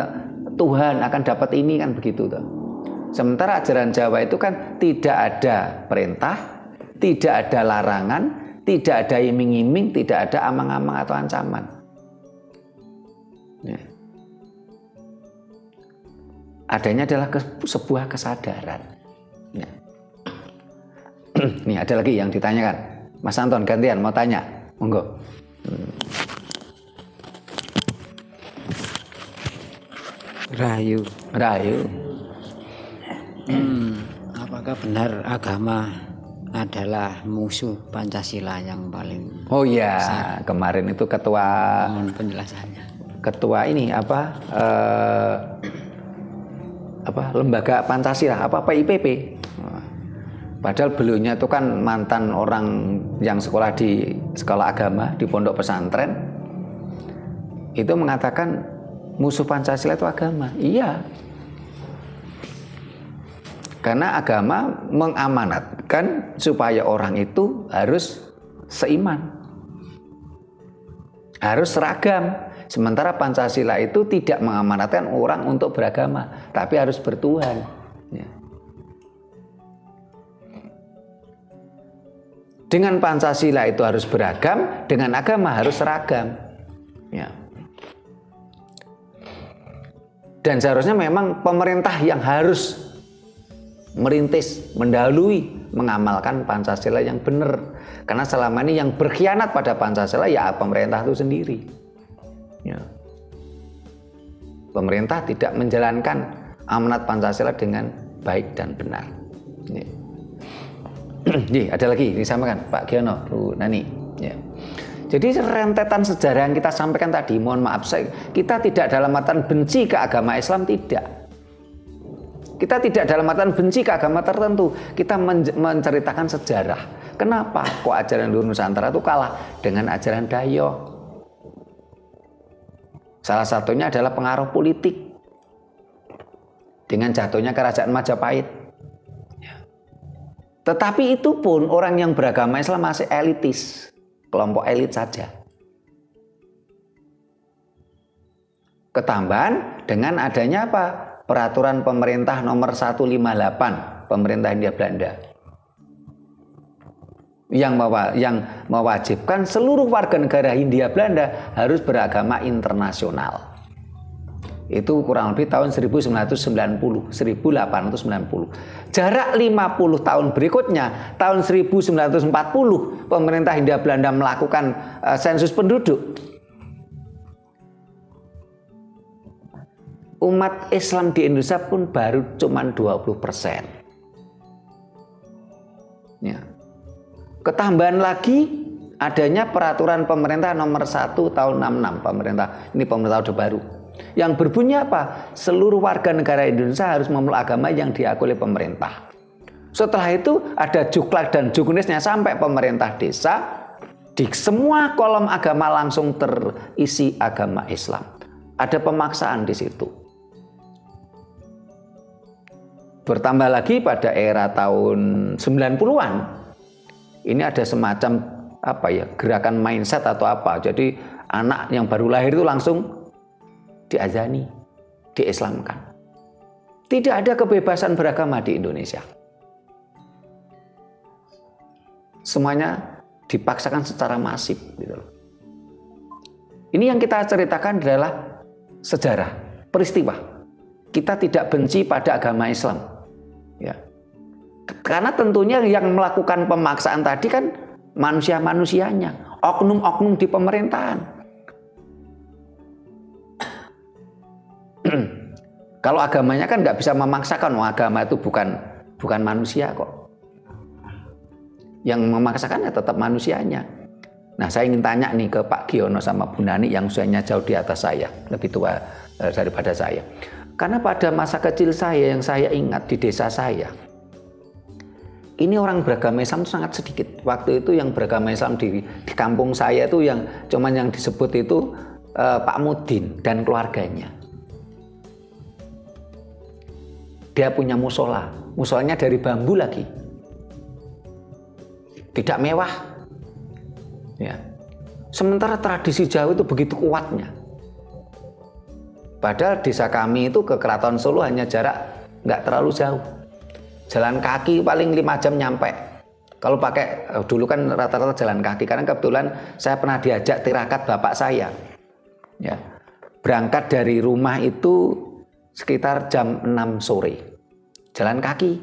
A: Tuhan akan dapat ini kan begitu tuh. Sementara ajaran Jawa itu kan tidak ada perintah, tidak ada larangan, tidak ada iming-iming, tidak ada amang-amang atau ancaman. Ya. Adanya adalah sebuah kesadaran. Ya. Nih ada lagi yang ditanyakan. Mas Anton gantian mau tanya, monggo.
B: Rahayu. Apakah benar agama adalah musuh Pancasila yang paling?
A: Oh iya, kemarin itu ketua.
B: Mohon penjelasannya.
A: Ketua ini lembaga Pancasila PIPP. Padahal beliaunya itu kan mantan orang yang sekolah di sekolah agama di pondok pesantren. Itu mengatakan musuh Pancasila itu agama. Iya. Karena agama mengamanatkan supaya orang itu harus seiman. Harus seragam. Sementara Pancasila itu tidak mengamanatkan orang untuk beragama, tapi harus bertuhan. Ya. Dengan Pancasila itu harus beragam, dengan agama harus seragam. Ya. Dan seharusnya memang pemerintah yang harus merintis, mendahului, mengamalkan Pancasila yang benar. Karena selama ini yang berkhianat pada Pancasila ya pemerintah itu sendiri. Ya. Pemerintah tidak menjalankan amanat Pancasila dengan baik dan benar. Ya. Ada lagi disampaikan Pak Giono, Bu Nani. Ya. Jadi rentetan sejarah yang kita sampaikan tadi, mohon maaf, kita tidak dalam artian benci ke agama Islam, tidak. Kita tidak dalam artian benci ke agama tertentu, kita menceritakan sejarah. Kenapa kok ajaran Luhur Nusantara itu kalah dengan ajaran Dayo? Salah satunya adalah pengaruh politik dengan jatuhnya kerajaan Majapahit. Tetapi itu pun orang yang beragama Islam masih elitis, kelompok elit saja. Ketambahan dengan adanya apa? Peraturan pemerintah nomor 158, pemerintah Hindia Belanda, yang mewajibkan seluruh warga negara Hindia Belanda harus beragama internasional. Itu kurang lebih tahun 1890. Jarak 50 tahun berikutnya, tahun 1940, pemerintah Hindia Belanda melakukan sensus penduduk. Umat Islam di Indonesia pun baru cuma 20%. Ya. Ketambahan lagi adanya peraturan pemerintah nomor 1 tahun 66, pemerintah Orde Baru, yang berbunyi apa? Seluruh warga negara Indonesia harus memeluk agama yang diakui oleh pemerintah. Setelah itu ada juklak dan juknisnya sampai pemerintah desa, di semua kolom agama langsung terisi agama Islam. Ada pemaksaan di situ. Bertambah lagi pada era tahun 90-an, ini ada semacam gerakan mindset atau apa. Jadi anak yang baru lahir itu langsung diazani, diislamkan. Tidak ada kebebasan beragama di Indonesia. Semuanya dipaksakan secara masif gitu loh. Ini yang kita ceritakan adalah sejarah, peristiwa. Kita tidak benci pada agama Islam. Ya. Karena tentunya yang melakukan pemaksaan tadi kan manusia-manusianya, oknum-oknum di pemerintahan. Kalau agamanya kan nggak bisa memaksakan, agama itu bukan manusia kok. Yang memaksakan ya tetap manusianya. Nah, saya ingin tanya nih ke Pak Giono sama Bu Nani yang usianya jauh di atas saya, lebih tua daripada saya. Karena pada masa kecil saya yang saya ingat di desa saya, ini orang beragama Islam sangat sedikit. Waktu itu yang beragama Islam di kampung saya itu yang disebut itu Pak Mudin dan keluarganya. Dia punya musola, musolanya dari bambu lagi, tidak mewah. Ya. Sementara tradisi Jawa itu begitu kuatnya. Padahal desa kami itu ke Keraton Solo hanya jarak nggak terlalu jauh. Jalan kaki paling 5 jam nyampe. Kalau pakai dulu kan rata-rata jalan kaki, karena kebetulan saya pernah diajak tirakat bapak saya. Ya. Berangkat dari rumah itu sekitar jam 6 sore. Jalan kaki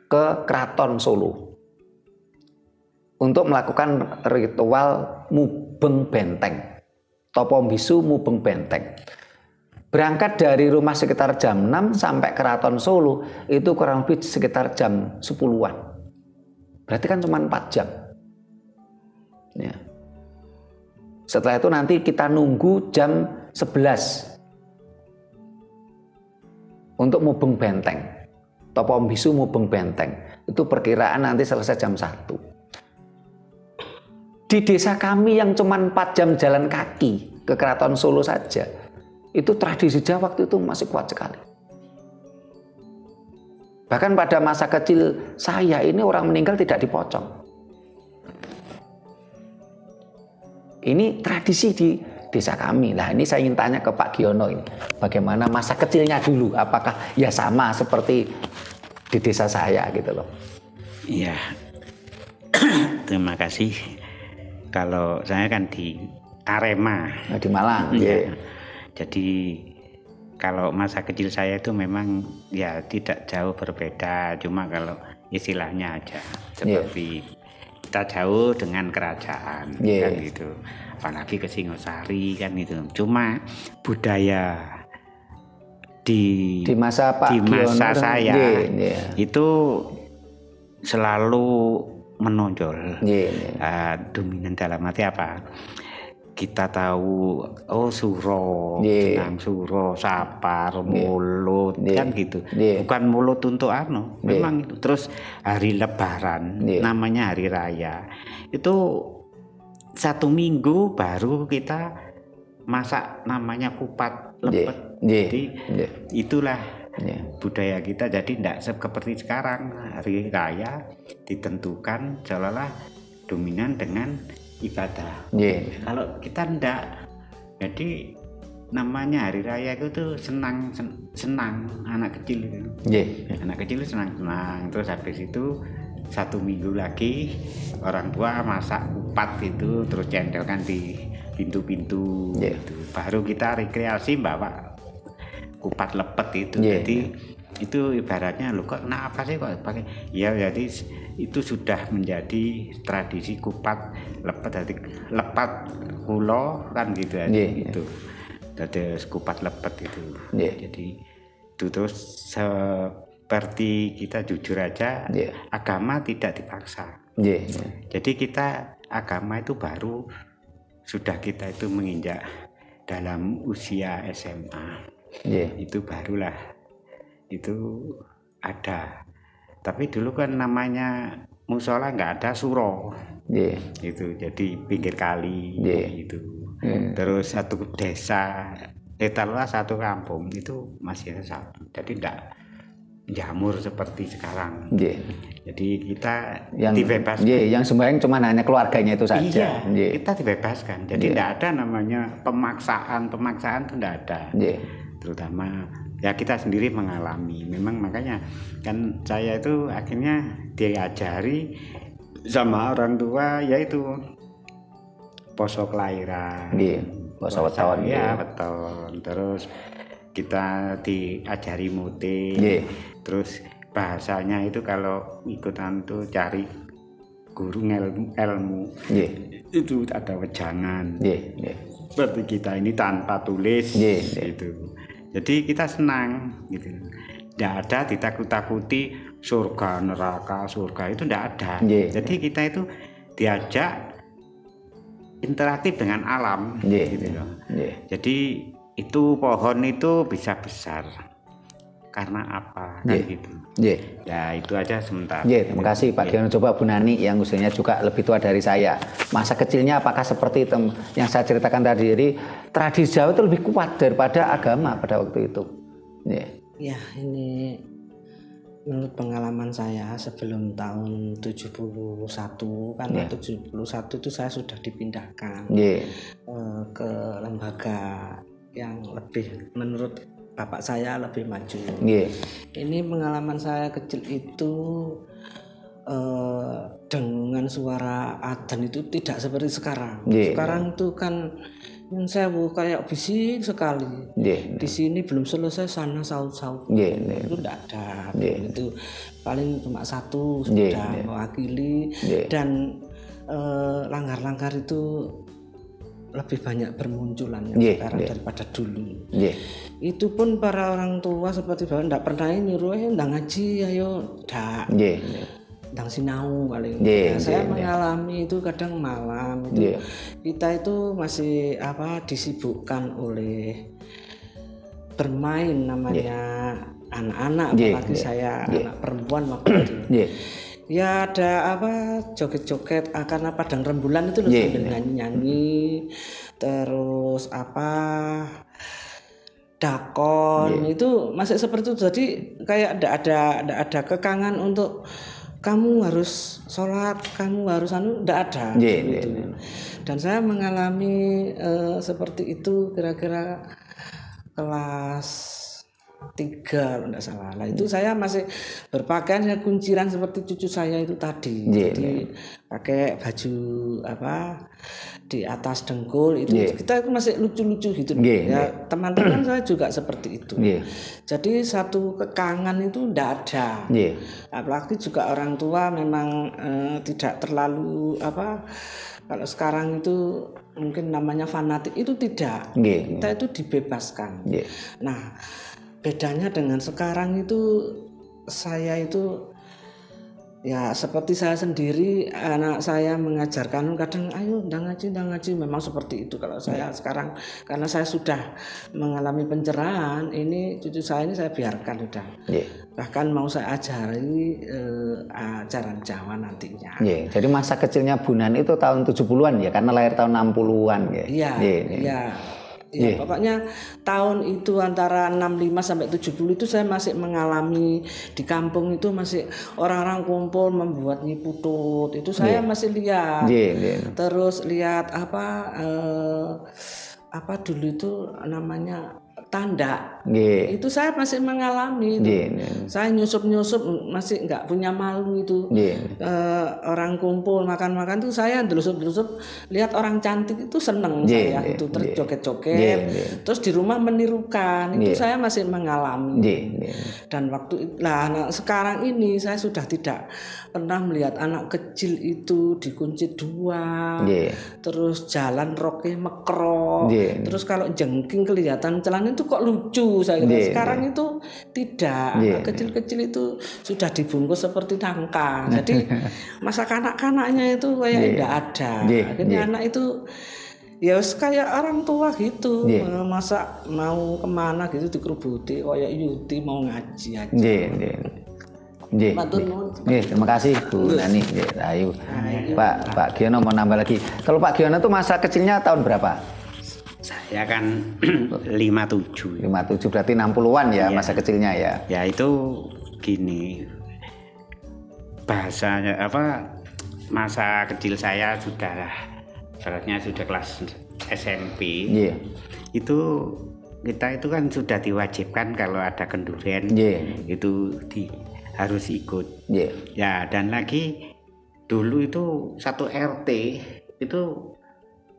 A: ke Keraton Solo untuk melakukan ritual mubeng benteng. Topo bisu mubeng benteng. Berangkat dari rumah sekitar jam 6 sampai Keraton Solo itu kurang lebih sekitar jam 10-an. Berarti kan cuma 4 jam. Ya. Setelah itu nanti kita nunggu jam 11 untuk mubeng benteng. Topo bisu mubeng benteng. Itu perkiraan nanti selesai jam 1. Di desa kami yang cuma 4 jam jalan kaki ke Keraton Solo saja, itu tradisi Jawa waktu itu masih kuat sekali. Bahkan pada masa kecil saya ini orang meninggal tidak dipocong. Ini tradisi di desa kami. Nah, ini saya ingin tanya ke Pak Giono ini, bagaimana masa kecilnya dulu? Apakah ya sama seperti di desa saya gitu loh?
D: Iya. Terima kasih. Kalau saya kan di Arema,
A: di Malang.
D: Ya. Jadi kalau masa kecil saya itu memang ya tidak jauh berbeda, cuma kalau istilahnya aja seperti kita jauh dengan kerajaan kan gitu. Apalagi ke Singosari kan itu. Cuma budaya di
A: masa Pak
D: di masa saya itu selalu menonjol. Dominan dalam arti apa? Kita tahu suro, jenang suro, sapar, mulut kan gitu. Bukan mulut untuk memang itu. Terus hari Lebaran, namanya hari raya. Itu 1 minggu baru kita masak namanya kupat lepet. Jadi itulah budaya kita. Jadi tidak seperti sekarang hari raya ditentukan seolah-olah dominan dengan ibadah. Kalau kita ndak, jadi namanya hari raya itu tuh senang anak kecil itu. Anak kecil senang. Terus habis itu 1 minggu lagi orang tua masak kupat itu terus centelkan di pintu-pintu. Gitu. Baru kita rekreasi bawa kupat lepet itu. Jadi itu ibaratnya lo kok apa sih kok pakai? Ya jadi itu sudah menjadi tradisi kupat lepet, jadi lepat kulo kan gitu aja itu. Jadi kupat lepet itu. Jadi itu terus seperti kita jujur aja, agama tidak dipaksa. Jadi kita agama itu baru sudah kita itu menginjak dalam usia SMA. Itu barulah itu ada. Tapi dulu kan namanya musola nggak ada suro. Itu jadi pinggir kali itu. Terus satu desa, taruhlah satu kampung itu masih satu. Jadi tidak jamur seperti sekarang. Jadi kita yang dibebaskan.
A: Yang sembahyang cuma hanya keluarganya itu saja.
D: Kita dibebaskan. Jadi tidak ada namanya pemaksaan itu tidak ada. Terutama ya kita sendiri mengalami. Memang makanya kan saya itu akhirnya diajari sama orang tua yaitu poso kelahiran,
A: poso weton,
D: weton. Terus kita diajari mute, terus bahasanya itu kalau ikutan tuh cari guru ilmu, itu ada wejangan. Seperti kita ini tanpa tulis, gitu. Jadi kita senang gitu. Tidak ada ditakut-takuti surga neraka itu tidak ada. Jadi kita itu diajak interaktif dengan alam gitu loh. Jadi itu pohon itu bisa besar karena apa kan gitu. Ya itu aja sementara.
A: Terima kasih Pak Diono. Coba Bu Nani yang usianya juga lebih tua dari saya. Masa kecilnya apakah seperti yang saya ceritakan tadi? Jadi tradisi Jawa itu lebih kuat daripada agama pada waktu itu.
C: Ya ini menurut pengalaman saya sebelum tahun 71 karena 71 itu saya sudah dipindahkan ke lembaga yang lebih menurut bapak saya lebih maju. Ini pengalaman saya kecil itu dengan suara adzan itu tidak seperti sekarang. Sekarang itu kan yang saya kayak bising sekali. Di sini belum selesai sana saut-saut. Itu tidak ada. Itu paling cuma satu sudah mewakili dan langgar-langgar itu lebih banyak bermunculan sekarang daripada dulu. Itu pun para orang tua seperti bapak tidak pernah nyuruh ndang ngaji ayo ndang sinau paling. Saya mengalami itu kadang malam itu kita itu masih disibukkan oleh bermain namanya anak-anak apalagi saya anak perempuan waktu itu. Ya ada joget-joget karena padang rembulan itu loh sambil nyanyi-nyanyi terus dakon itu masih seperti itu. Jadi kayak ada kekangan untuk kamu harus sholat, kamu harus tidak ada gitu. Dan saya mengalami seperti itu kira-kira kelas 3 kalau tidak salah. Lah itu saya masih berpakaian kunciran seperti cucu saya itu tadi. Jadi pakai baju di atas dengkul itu kita itu masih lucu-lucu gitu. Ya teman-teman saya juga seperti itu. Jadi satu kekangan itu tidak ada. Apalagi juga orang tua memang tidak terlalu kalau sekarang itu mungkin namanya fanatik itu tidak. Kita itu dibebaskan. Nah bedanya dengan sekarang itu saya itu Ya seperti saya sendiri, anak saya mengajarkan kadang ayo ndang ngaji memang seperti itu kalau saya sekarang, karena saya sudah mengalami pencerahan, ini cucu saya ini saya biarkan udah. Bahkan mau saya ajari ajaran Jawa nantinya.
A: Jadi masa kecilnya Bu Nani itu tahun 70-an ya, karena lahir tahun 60-an ya.
C: Iya. Ya, pokoknya tahun itu antara 65 sampai 70 itu saya masih mengalami di kampung itu masih orang-orang kumpul membuat nyi putut. Itu saya masih lihat. Terus lihat apa dulu itu namanya tanda. Itu saya masih mengalami itu. Saya nyusup masih nggak punya malu itu. Orang kumpul makan-makan tuh saya delusup lihat orang cantik itu seneng saya itu terjoget-joget. Terus di rumah menirukan itu saya masih mengalami. Dan sekarang ini saya sudah tidak pernah melihat anak kecil itu dikunci dua. Terus jalan roknya mekrok. Terus kalau jengking kelihatan celana itu kok lucu saya kira. Sekarang itu tidak, kecil-kecil itu sudah dibungkus seperti nangka. Jadi masa kanak-kanaknya itu kayak tidak ada. Akhirnya anak itu ya kayak orang tua gitu. Masa mau kemana gitu dikerubuti kayak Yuti mau ngaji aja.
A: Terima kasih Bu Nani. Ayo Pak Giono mau nambah lagi. Kalau Pak Giono tuh masa kecilnya tahun berapa?
D: Saya kan 57
A: berarti 60-an ya masa kecilnya ya.
D: Ya itu gini, bahasanya masa kecil saya sudah kelas SMP. Itu kita itu kan sudah diwajibkan kalau ada kendurian itu harus ikut. Ya, dan lagi dulu itu satu RT itu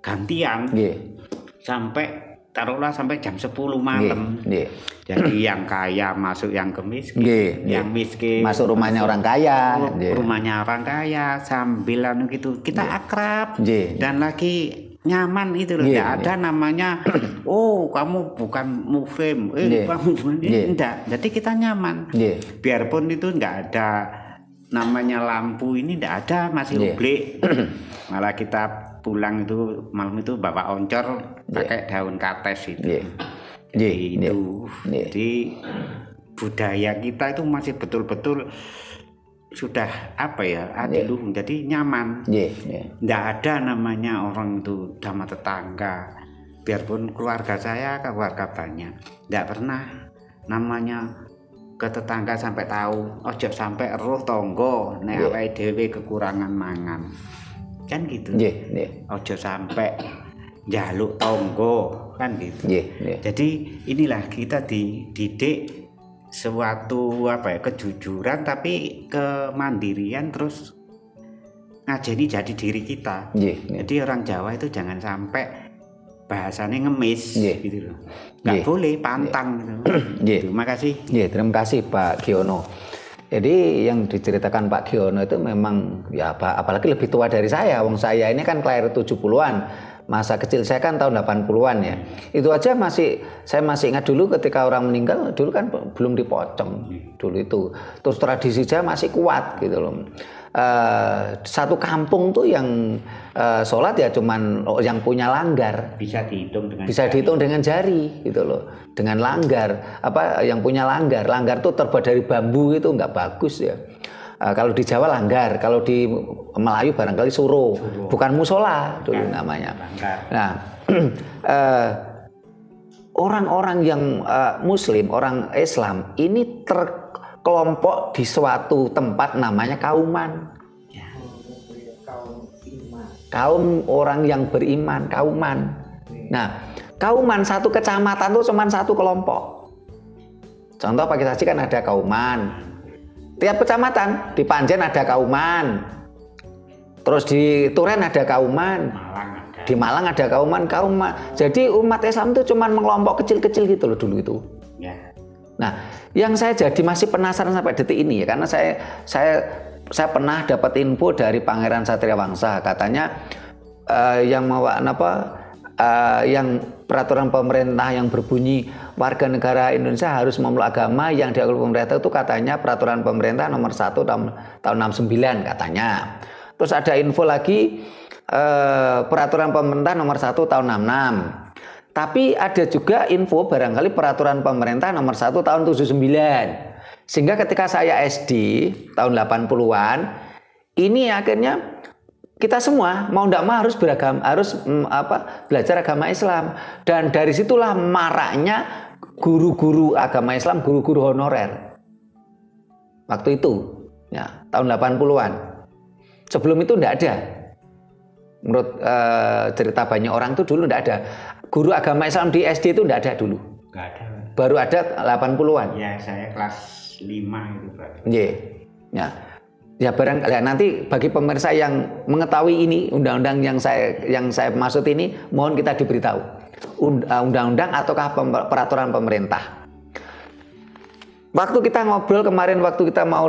D: gantian. Sampai taruhlah sampai jam 10 malam. Jadi yang kaya masuk yang miskin, yang miskin
A: masuk rumahnya orang kaya.
D: Rumahnya orang kaya sambil gitu kita akrab dan lagi nyaman itu loh. Tidak ada namanya oh kamu bukan muhrim, kamu bukan enggak. Jadi kita nyaman. Biarpun itu enggak ada namanya lampu ini, enggak ada, masih oblek. Malah kita pulang itu malam itu bawa oncor pakai daun kates itu. Jadi budaya kita itu masih betul-betul sudah adiluhung, jadi nyaman. Nggak ada namanya orang itu sama tetangga. Biarpun keluarga saya keluarga banyak, nggak pernah namanya ke tetangga sampai tahu ojo sampai eruh tonggo nek awake dhewe kekurangan mangan. Kan gitu. Ojo sampai jaluk tonggo kan gitu. Jadi inilah kita dididik suatu kejujuran tapi kemandirian, terus ngajeni jadi diri kita. Jadi orang Jawa itu jangan sampai bahasanya ngemis gitu loh. Nggak boleh pantang gitu. Terima kasih.
A: Terima kasih Pak Giono. Jadi yang diceritakan Pak Giono itu memang ya apalagi lebih tua dari saya. Wong saya ini kan kelahiran 70-an. Masa kecil saya kan tahun 80-an ya. Itu aja saya masih ingat dulu ketika orang meninggal dulu kan belum dipocong dulu itu. Terus tradisi saya masih kuat gitu loh. Satu kampung tuh yang sholat ya cuman yang punya langgar
D: bisa
A: dihitung dengan jari gitu loh, dengan langgar yang punya langgar tuh terbuat dari bambu, itu nggak bagus ya. Kalau di Jawa langgar, kalau di Melayu barangkali suro. Bukan musola dulu namanya. Nah orang-orang yang Muslim, orang Islam ini kelompok di suatu tempat namanya kauman. Kaum orang yang beriman, kauman. Nah, kauman satu kecamatan itu cuma satu kelompok. Contoh Pak Kisaji kan ada kauman. Tiap kecamatan, di Panjen ada kauman. Terus di Turen ada kauman. Di Malang ada kauman. Jadi umat Islam itu cuma mengelompok kecil-kecil gitu loh dulu itu. Nah, yang saya jadi masih penasaran sampai detik ini ya, karena saya pernah dapat info dari Pangeran Satria Wangsa, katanya yang peraturan pemerintah yang berbunyi warga negara Indonesia harus memeluk agama yang diakui pemerintah itu katanya peraturan pemerintah nomor 1 tahun 69 katanya. Terus ada info lagi peraturan pemerintah nomor 1 tahun 66. Tapi ada juga info barangkali peraturan pemerintah nomor 1 tahun 79. Sehingga ketika saya SD tahun 80-an, ini akhirnya kita semua mau tidak mau harus belajar agama Islam. Dan dari situlah maraknya guru-guru agama Islam, guru-guru honorer. Waktu itu, ya, tahun 80-an. Sebelum itu tidak ada. Menurut cerita banyak orang itu dulu tidak ada. Guru agama Islam di SD itu tidak ada dulu.
D: Nggak ada.
A: Baru ada 80-an.
D: Ya, saya kelas 5 itu, Pak.
A: Ya. Ya barangkali nanti bagi pemirsa yang mengetahui ini undang-undang yang saya maksud ini, mohon kita diberitahu. Undang-undang ataukah peraturan pemerintah. Waktu kita ngobrol kemarin, waktu kita mau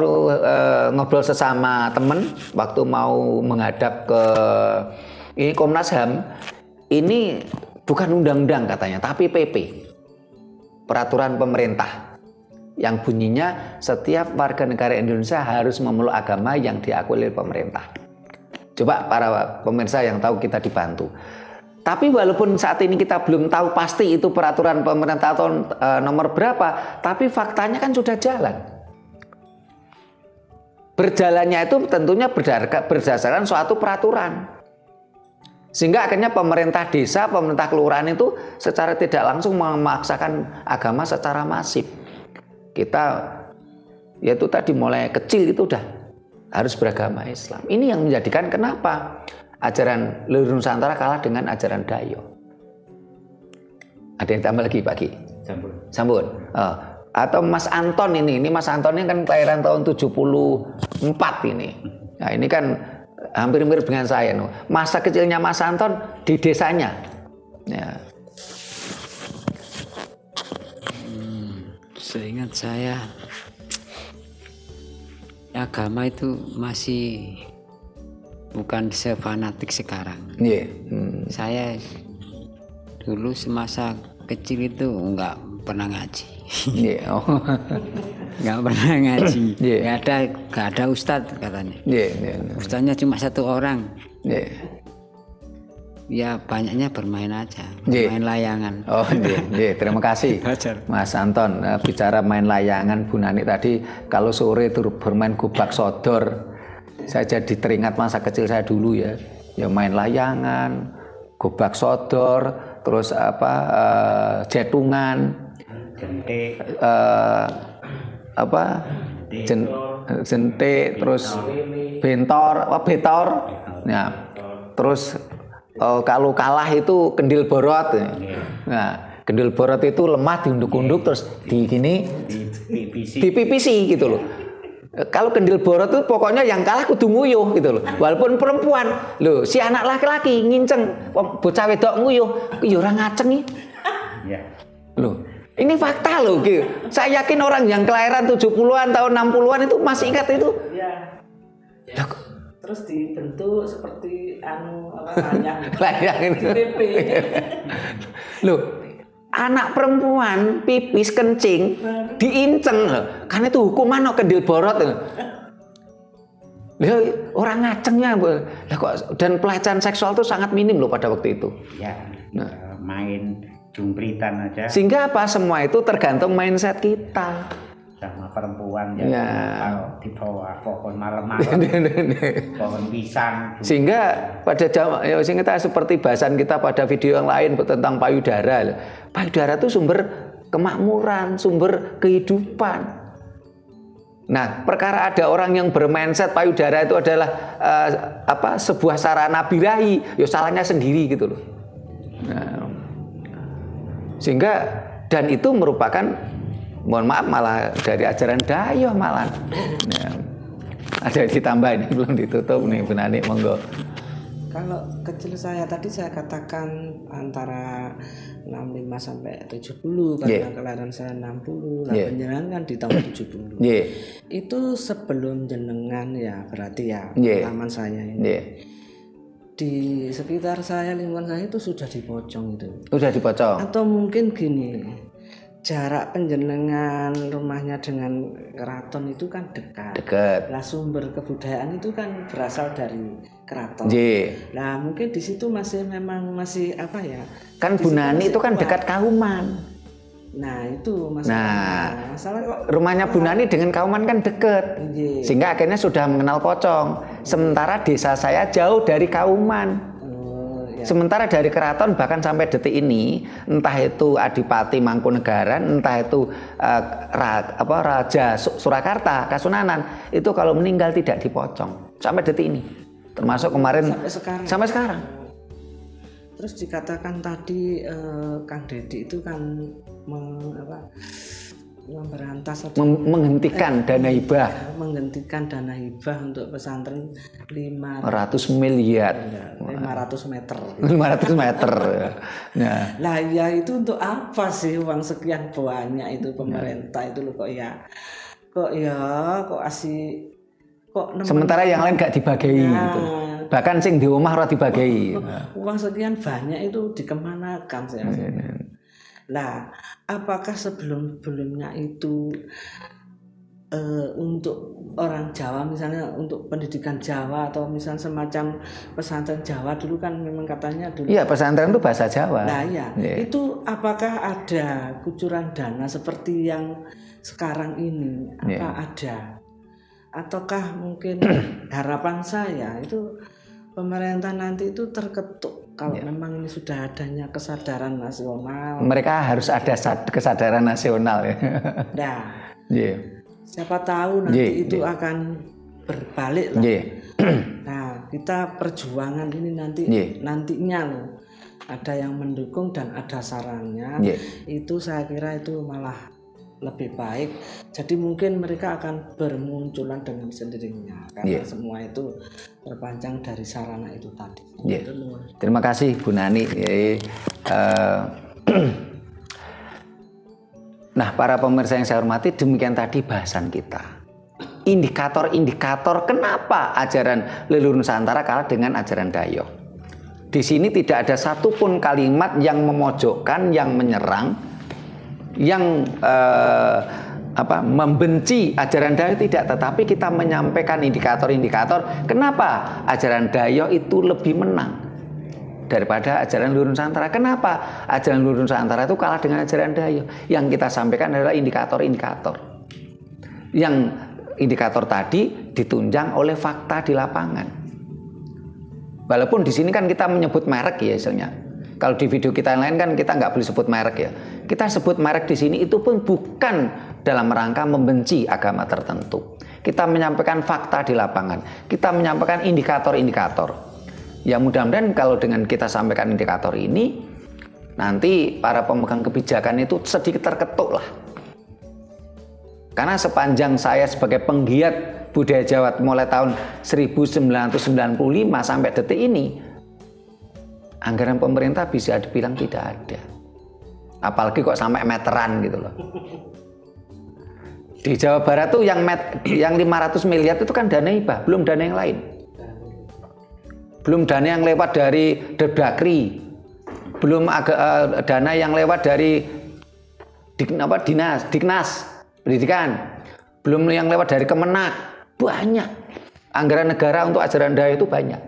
A: ngobrol sesama teman, waktu mau menghadap ke ini Komnas HAM, ini bukan undang-undang katanya, tapi PP, peraturan pemerintah, yang bunyinya setiap warga negara Indonesia harus memeluk agama yang diakui oleh pemerintah. Coba para pemirsa yang tahu kita dibantu. Tapi walaupun saat ini kita belum tahu pasti itu peraturan pemerintah atau nomor berapa, tapi faktanya kan sudah jalan. Berjalannya itu tentunya berdasarkan suatu peraturan. Sehingga akhirnya pemerintah desa, pemerintah kelurahan itu secara tidak langsung memaksakan agama secara masif. Kita yaitu tadi mulai kecil itu udah harus beragama Islam. Ini yang menjadikan kenapa ajaran Leluhur Nusantara kalah dengan ajaran Dayo. Ada yang tambah lagi Pak Ki? Sambun. Atau Mas Anton ini Mas Anton ini kan kelahiran tahun 74 ini. Nah ini kan hampir mirip dengan saya. Masa kecilnya Mas Anton di desanya. Ya.
B: Seingat saya, agama itu masih bukan sefanatik sekarang.
A: Yeah.
B: Saya dulu semasa kecil itu nggak pernah ngaji.
A: Yeah. Oh.
B: Nggak pernah ngaji.
A: Yeah.
B: Nggak ada ustadz katanya.
A: Yeah.
B: Ustadznya cuma satu orang.
A: Yeah.
B: Ya banyaknya bermain aja, bermain layangan.
A: Oh, terima kasih Mas Anton. Bicara main layangan, Bu Nani tadi kalau sore itu bermain gobak sodor. Saya jadi teringat masa kecil saya dulu ya. Ya main layangan, gobak sodor, terus jetungan, jentik, terus betor. Nah, terus kalau kalah itu kendil borot. Nah, kendil borot itu lemah diunduk-unduk terus dipipisi gitu loh. Kalau kendil borot itu pokoknya yang kalah kudu nguyuh gitu loh. Walaupun perempuan, loh si anak laki-laki nginceng, bocah wedok nguyuh, ya ora ngaceng iki. Loh, ini fakta loh gitu. Saya yakin orang yang kelahiran 70-an tahun 60-an itu masih ingat itu.
C: Iya. Terus dibentuk seperti layang
A: itu. Loh, anak perempuan pipis kencing diinceng loh. Kan itu hukuman no kendil borot. Loh, orang ngacengnya dan pelecehan seksual itu sangat minim loh pada waktu itu.
D: Ya, main jumpritan aja.
A: Sehingga apa semua itu tergantung mindset kita.
D: Sama perempuan ya. Kalau di bawah pohon malam-malam, pohon pisang.
A: Sehingga pada sehingga kita seperti bahasan kita pada video yang lain tentang payudara. Payudara itu sumber kemakmuran, sumber kehidupan. Nah, perkara ada orang yang bermindset payudara itu adalah sebuah sarana birahi, ya salahnya sendiri gitu loh. Nah, sehingga dan itu merupakan mohon maaf malah dari ajaran Dayo malah. Ya. Ada ditambah ini belum ditutup nih Bu Nani, monggo.
C: Kalau kecil saya tadi saya katakan antara 65 sampai 70 karena kelahiran saya 60, jenengan kan di tahun 70. Itu sebelum jenengan ya berarti ya pengalaman saya ini. di sekitar saya, lingkungan saya itu sudah dipocong itu.
A: Sudah dipocong.
C: Atau mungkin gini, jarak penjenengan rumahnya dengan keraton itu kan dekat. Lah sumber kebudayaan itu kan berasal dari keraton. Nah mungkin di situ masih apa ya?
A: Kan Bu Nani itu kan dekat Kauman.
C: Nah itu masalah.
A: Rumahnya Bu Nani dengan Kauman kan dekat, sehingga akhirnya sudah mengenal pocong. Sementara desa saya jauh dari Kauman. Sementara dari keraton bahkan sampai detik ini, entah itu Adipati Mangkunegaran, entah itu Raja Surakarta, Kasunanan, itu kalau meninggal tidak dipocong sampai detik ini. Termasuk kemarin sampai sekarang.
C: Terus dikatakan tadi Kang Dedi itu kan memberantas atau
A: menghentikan dana hibah.
C: Menghentikan dana hibah untuk pesantren
A: 500 miliar.
C: 500 meter.
A: 500 meter. Nah.
C: Lah ya itu untuk apa sih uang sekian banyak itu pemerintah itu loh kok asih
A: sementara yang lain gak dibagi gitu. Bahkan sing di omah ora dibagi.
C: Uang sekian banyak itu dikemanakan saya. Nah, apakah sebelumnya itu untuk orang Jawa misalnya untuk pendidikan Jawa atau misalnya semacam pesantren Jawa dulu kan memang katanya dulu.
A: Iya, pesantren itu bahasa Jawa.
C: Nah, iya. Itu apakah ada kucuran dana seperti yang sekarang ini? Ada? Ataukah mungkin harapan saya itu pemerintah nanti itu terketuk kalau memang ini sudah adanya kesadaran nasional.
A: Mereka harus ada kesadaran nasional ya.
C: Nah, siapa tahu nanti itu akan berbalik lah. Nah, kita perjuangan ini nantinya loh ada yang mendukung dan ada sarannya. Itu saya kira itu malah lebih baik. Jadi mungkin mereka akan bermunculan dengan sendirinya karena semua itu terpanjang dari sarana itu tadi.
A: Terima kasih Bu Nani. Nah, para pemirsa yang saya hormati, demikian tadi bahasan kita. Indikator-indikator kenapa ajaran Leluhur Nusantara kalah dengan ajaran Dayo. Di sini tidak ada satupun kalimat yang memojokkan, yang menyerang, yang membenci ajaran Dayo, tidak, tetapi kita menyampaikan indikator-indikator kenapa ajaran Dayo itu lebih menang daripada ajaran Leluhur Nusantara. Kenapa ajaran Leluhur Nusantara itu kalah dengan ajaran Dayo? Yang kita sampaikan adalah indikator-indikator. Yang indikator tadi ditunjang oleh fakta di lapangan. Walaupun di sini kan kita menyebut merek ya istilahnya. Kalau di video kita yang lain kan kita nggak boleh sebut merek ya. Kita sebut merek di sini itu pun bukan dalam rangka membenci agama tertentu. Kita menyampaikan fakta di lapangan. Kita menyampaikan indikator-indikator. Ya mudah-mudahan kalau dengan kita sampaikan indikator ini, nanti para pemegang kebijakan itu sedikit terketuk lah. Karena sepanjang saya sebagai penggiat budaya Jawa mulai tahun 1995 sampai detik ini, anggaran pemerintah bisa dibilang tidak ada. Apalagi kok sampai meteran gitu loh. Di Jawa Barat tuh yang 500 miliar itu kan dana hibah, belum dana yang lain. Belum dana yang lewat dari Derdagri, belum dana yang lewat dari Dinas Pendidikan, belum yang lewat dari Kemenak. Banyak anggaran negara untuk ajaran Dayo itu banyak.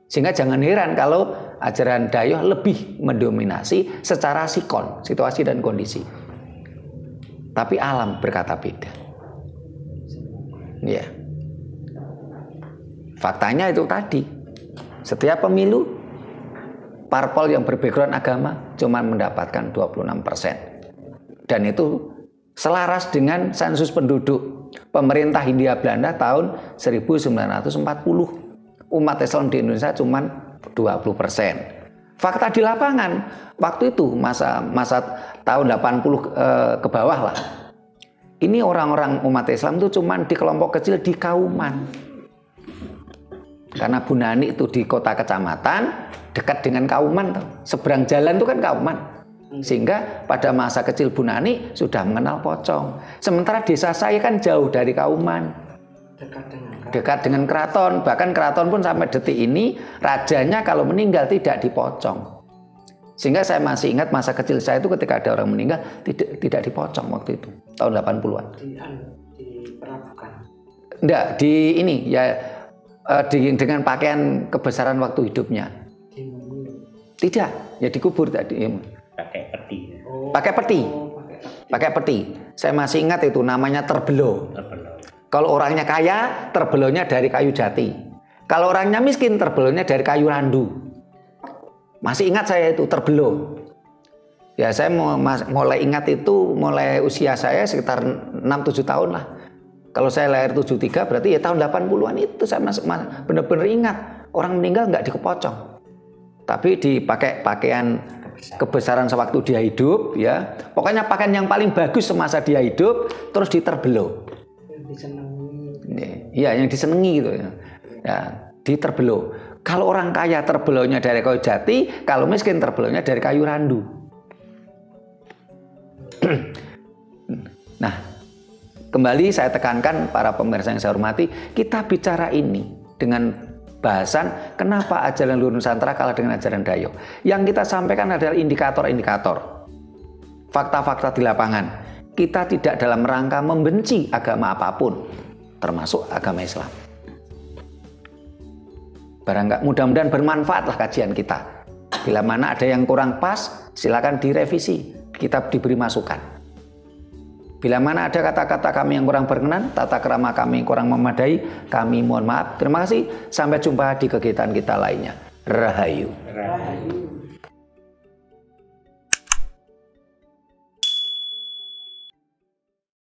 A: Sehingga jangan heran kalau ajaran Dayo lebih mendominasi secara sikon, situasi dan kondisi. Tapi alam berkata beda. Ya. Faktanya itu tadi. Setiap pemilu, parpol yang berbackground agama cuma mendapatkan 26%. Dan itu selaras dengan sensus penduduk pemerintah Hindia Belanda tahun 1940. Umat Islam di Indonesia cuma 20%. Fakta di lapangan, waktu itu masa tahun 80 ke bawah lah. Ini orang-orang umat Islam itu cuma di kelompok kecil di Kauman. Karena Bu Nani itu di kota kecamatan, dekat dengan Kauman. Seberang jalan itu kan Kauman. Sehingga pada masa kecil Bu Nani sudah mengenal pocong. Sementara desa saya kan jauh dari Kauman. Dekat dengan keraton. Bahkan keraton pun sampai detik ini rajanya kalau meninggal tidak dipocong. Sehingga saya masih ingat masa kecil saya itu ketika ada orang meninggal tidak dipocong waktu itu tahun 80-an.
C: Diperlakukan.
A: Enggak, dengan pakaian kebesaran waktu hidupnya. Tidak, ya dikubur tadi.
D: Pakai peti.
A: Pakai peti. Saya masih ingat itu namanya terbelo. Kalau orangnya kaya, terbelonya dari kayu jati. Kalau orangnya miskin, terbelonya dari kayu randu. Masih ingat saya itu terbelo. Ya saya mulai ingat itu mulai usia saya sekitar 6-7 tahun lah. Kalau saya lahir 73 berarti ya tahun 80-an itu saya benar-benar ingat. Orang meninggal nggak dikepocong. Tapi dipakai pakaian kebesaran sewaktu dia hidup ya. Pokoknya pakaian yang paling bagus semasa dia hidup terus diterbelo. Iya, yang disenangi gitu ya. Ya, diterbelo. Kalau orang kaya terbelonya dari kayu jati, kalau miskin terbelonya dari kayu randu. Nah, kembali saya tekankan para pemirsa yang saya hormati, kita bicara ini dengan bahasan kenapa ajaran Luhur Nusantara kalah dengan ajaran Dayo. Yang kita sampaikan adalah indikator-indikator, fakta-fakta di lapangan. Kita tidak dalam rangka membenci agama apapun, termasuk agama Islam. Mudah-mudahan bermanfaatlah kajian kita. Bila mana ada yang kurang pas, silakan direvisi. Kita diberi masukan. Bila mana ada kata-kata kami yang kurang berkenan, tata krama kami yang kurang memadai, kami mohon maaf. Terima kasih. Sampai jumpa di kegiatan kita lainnya. Rahayu.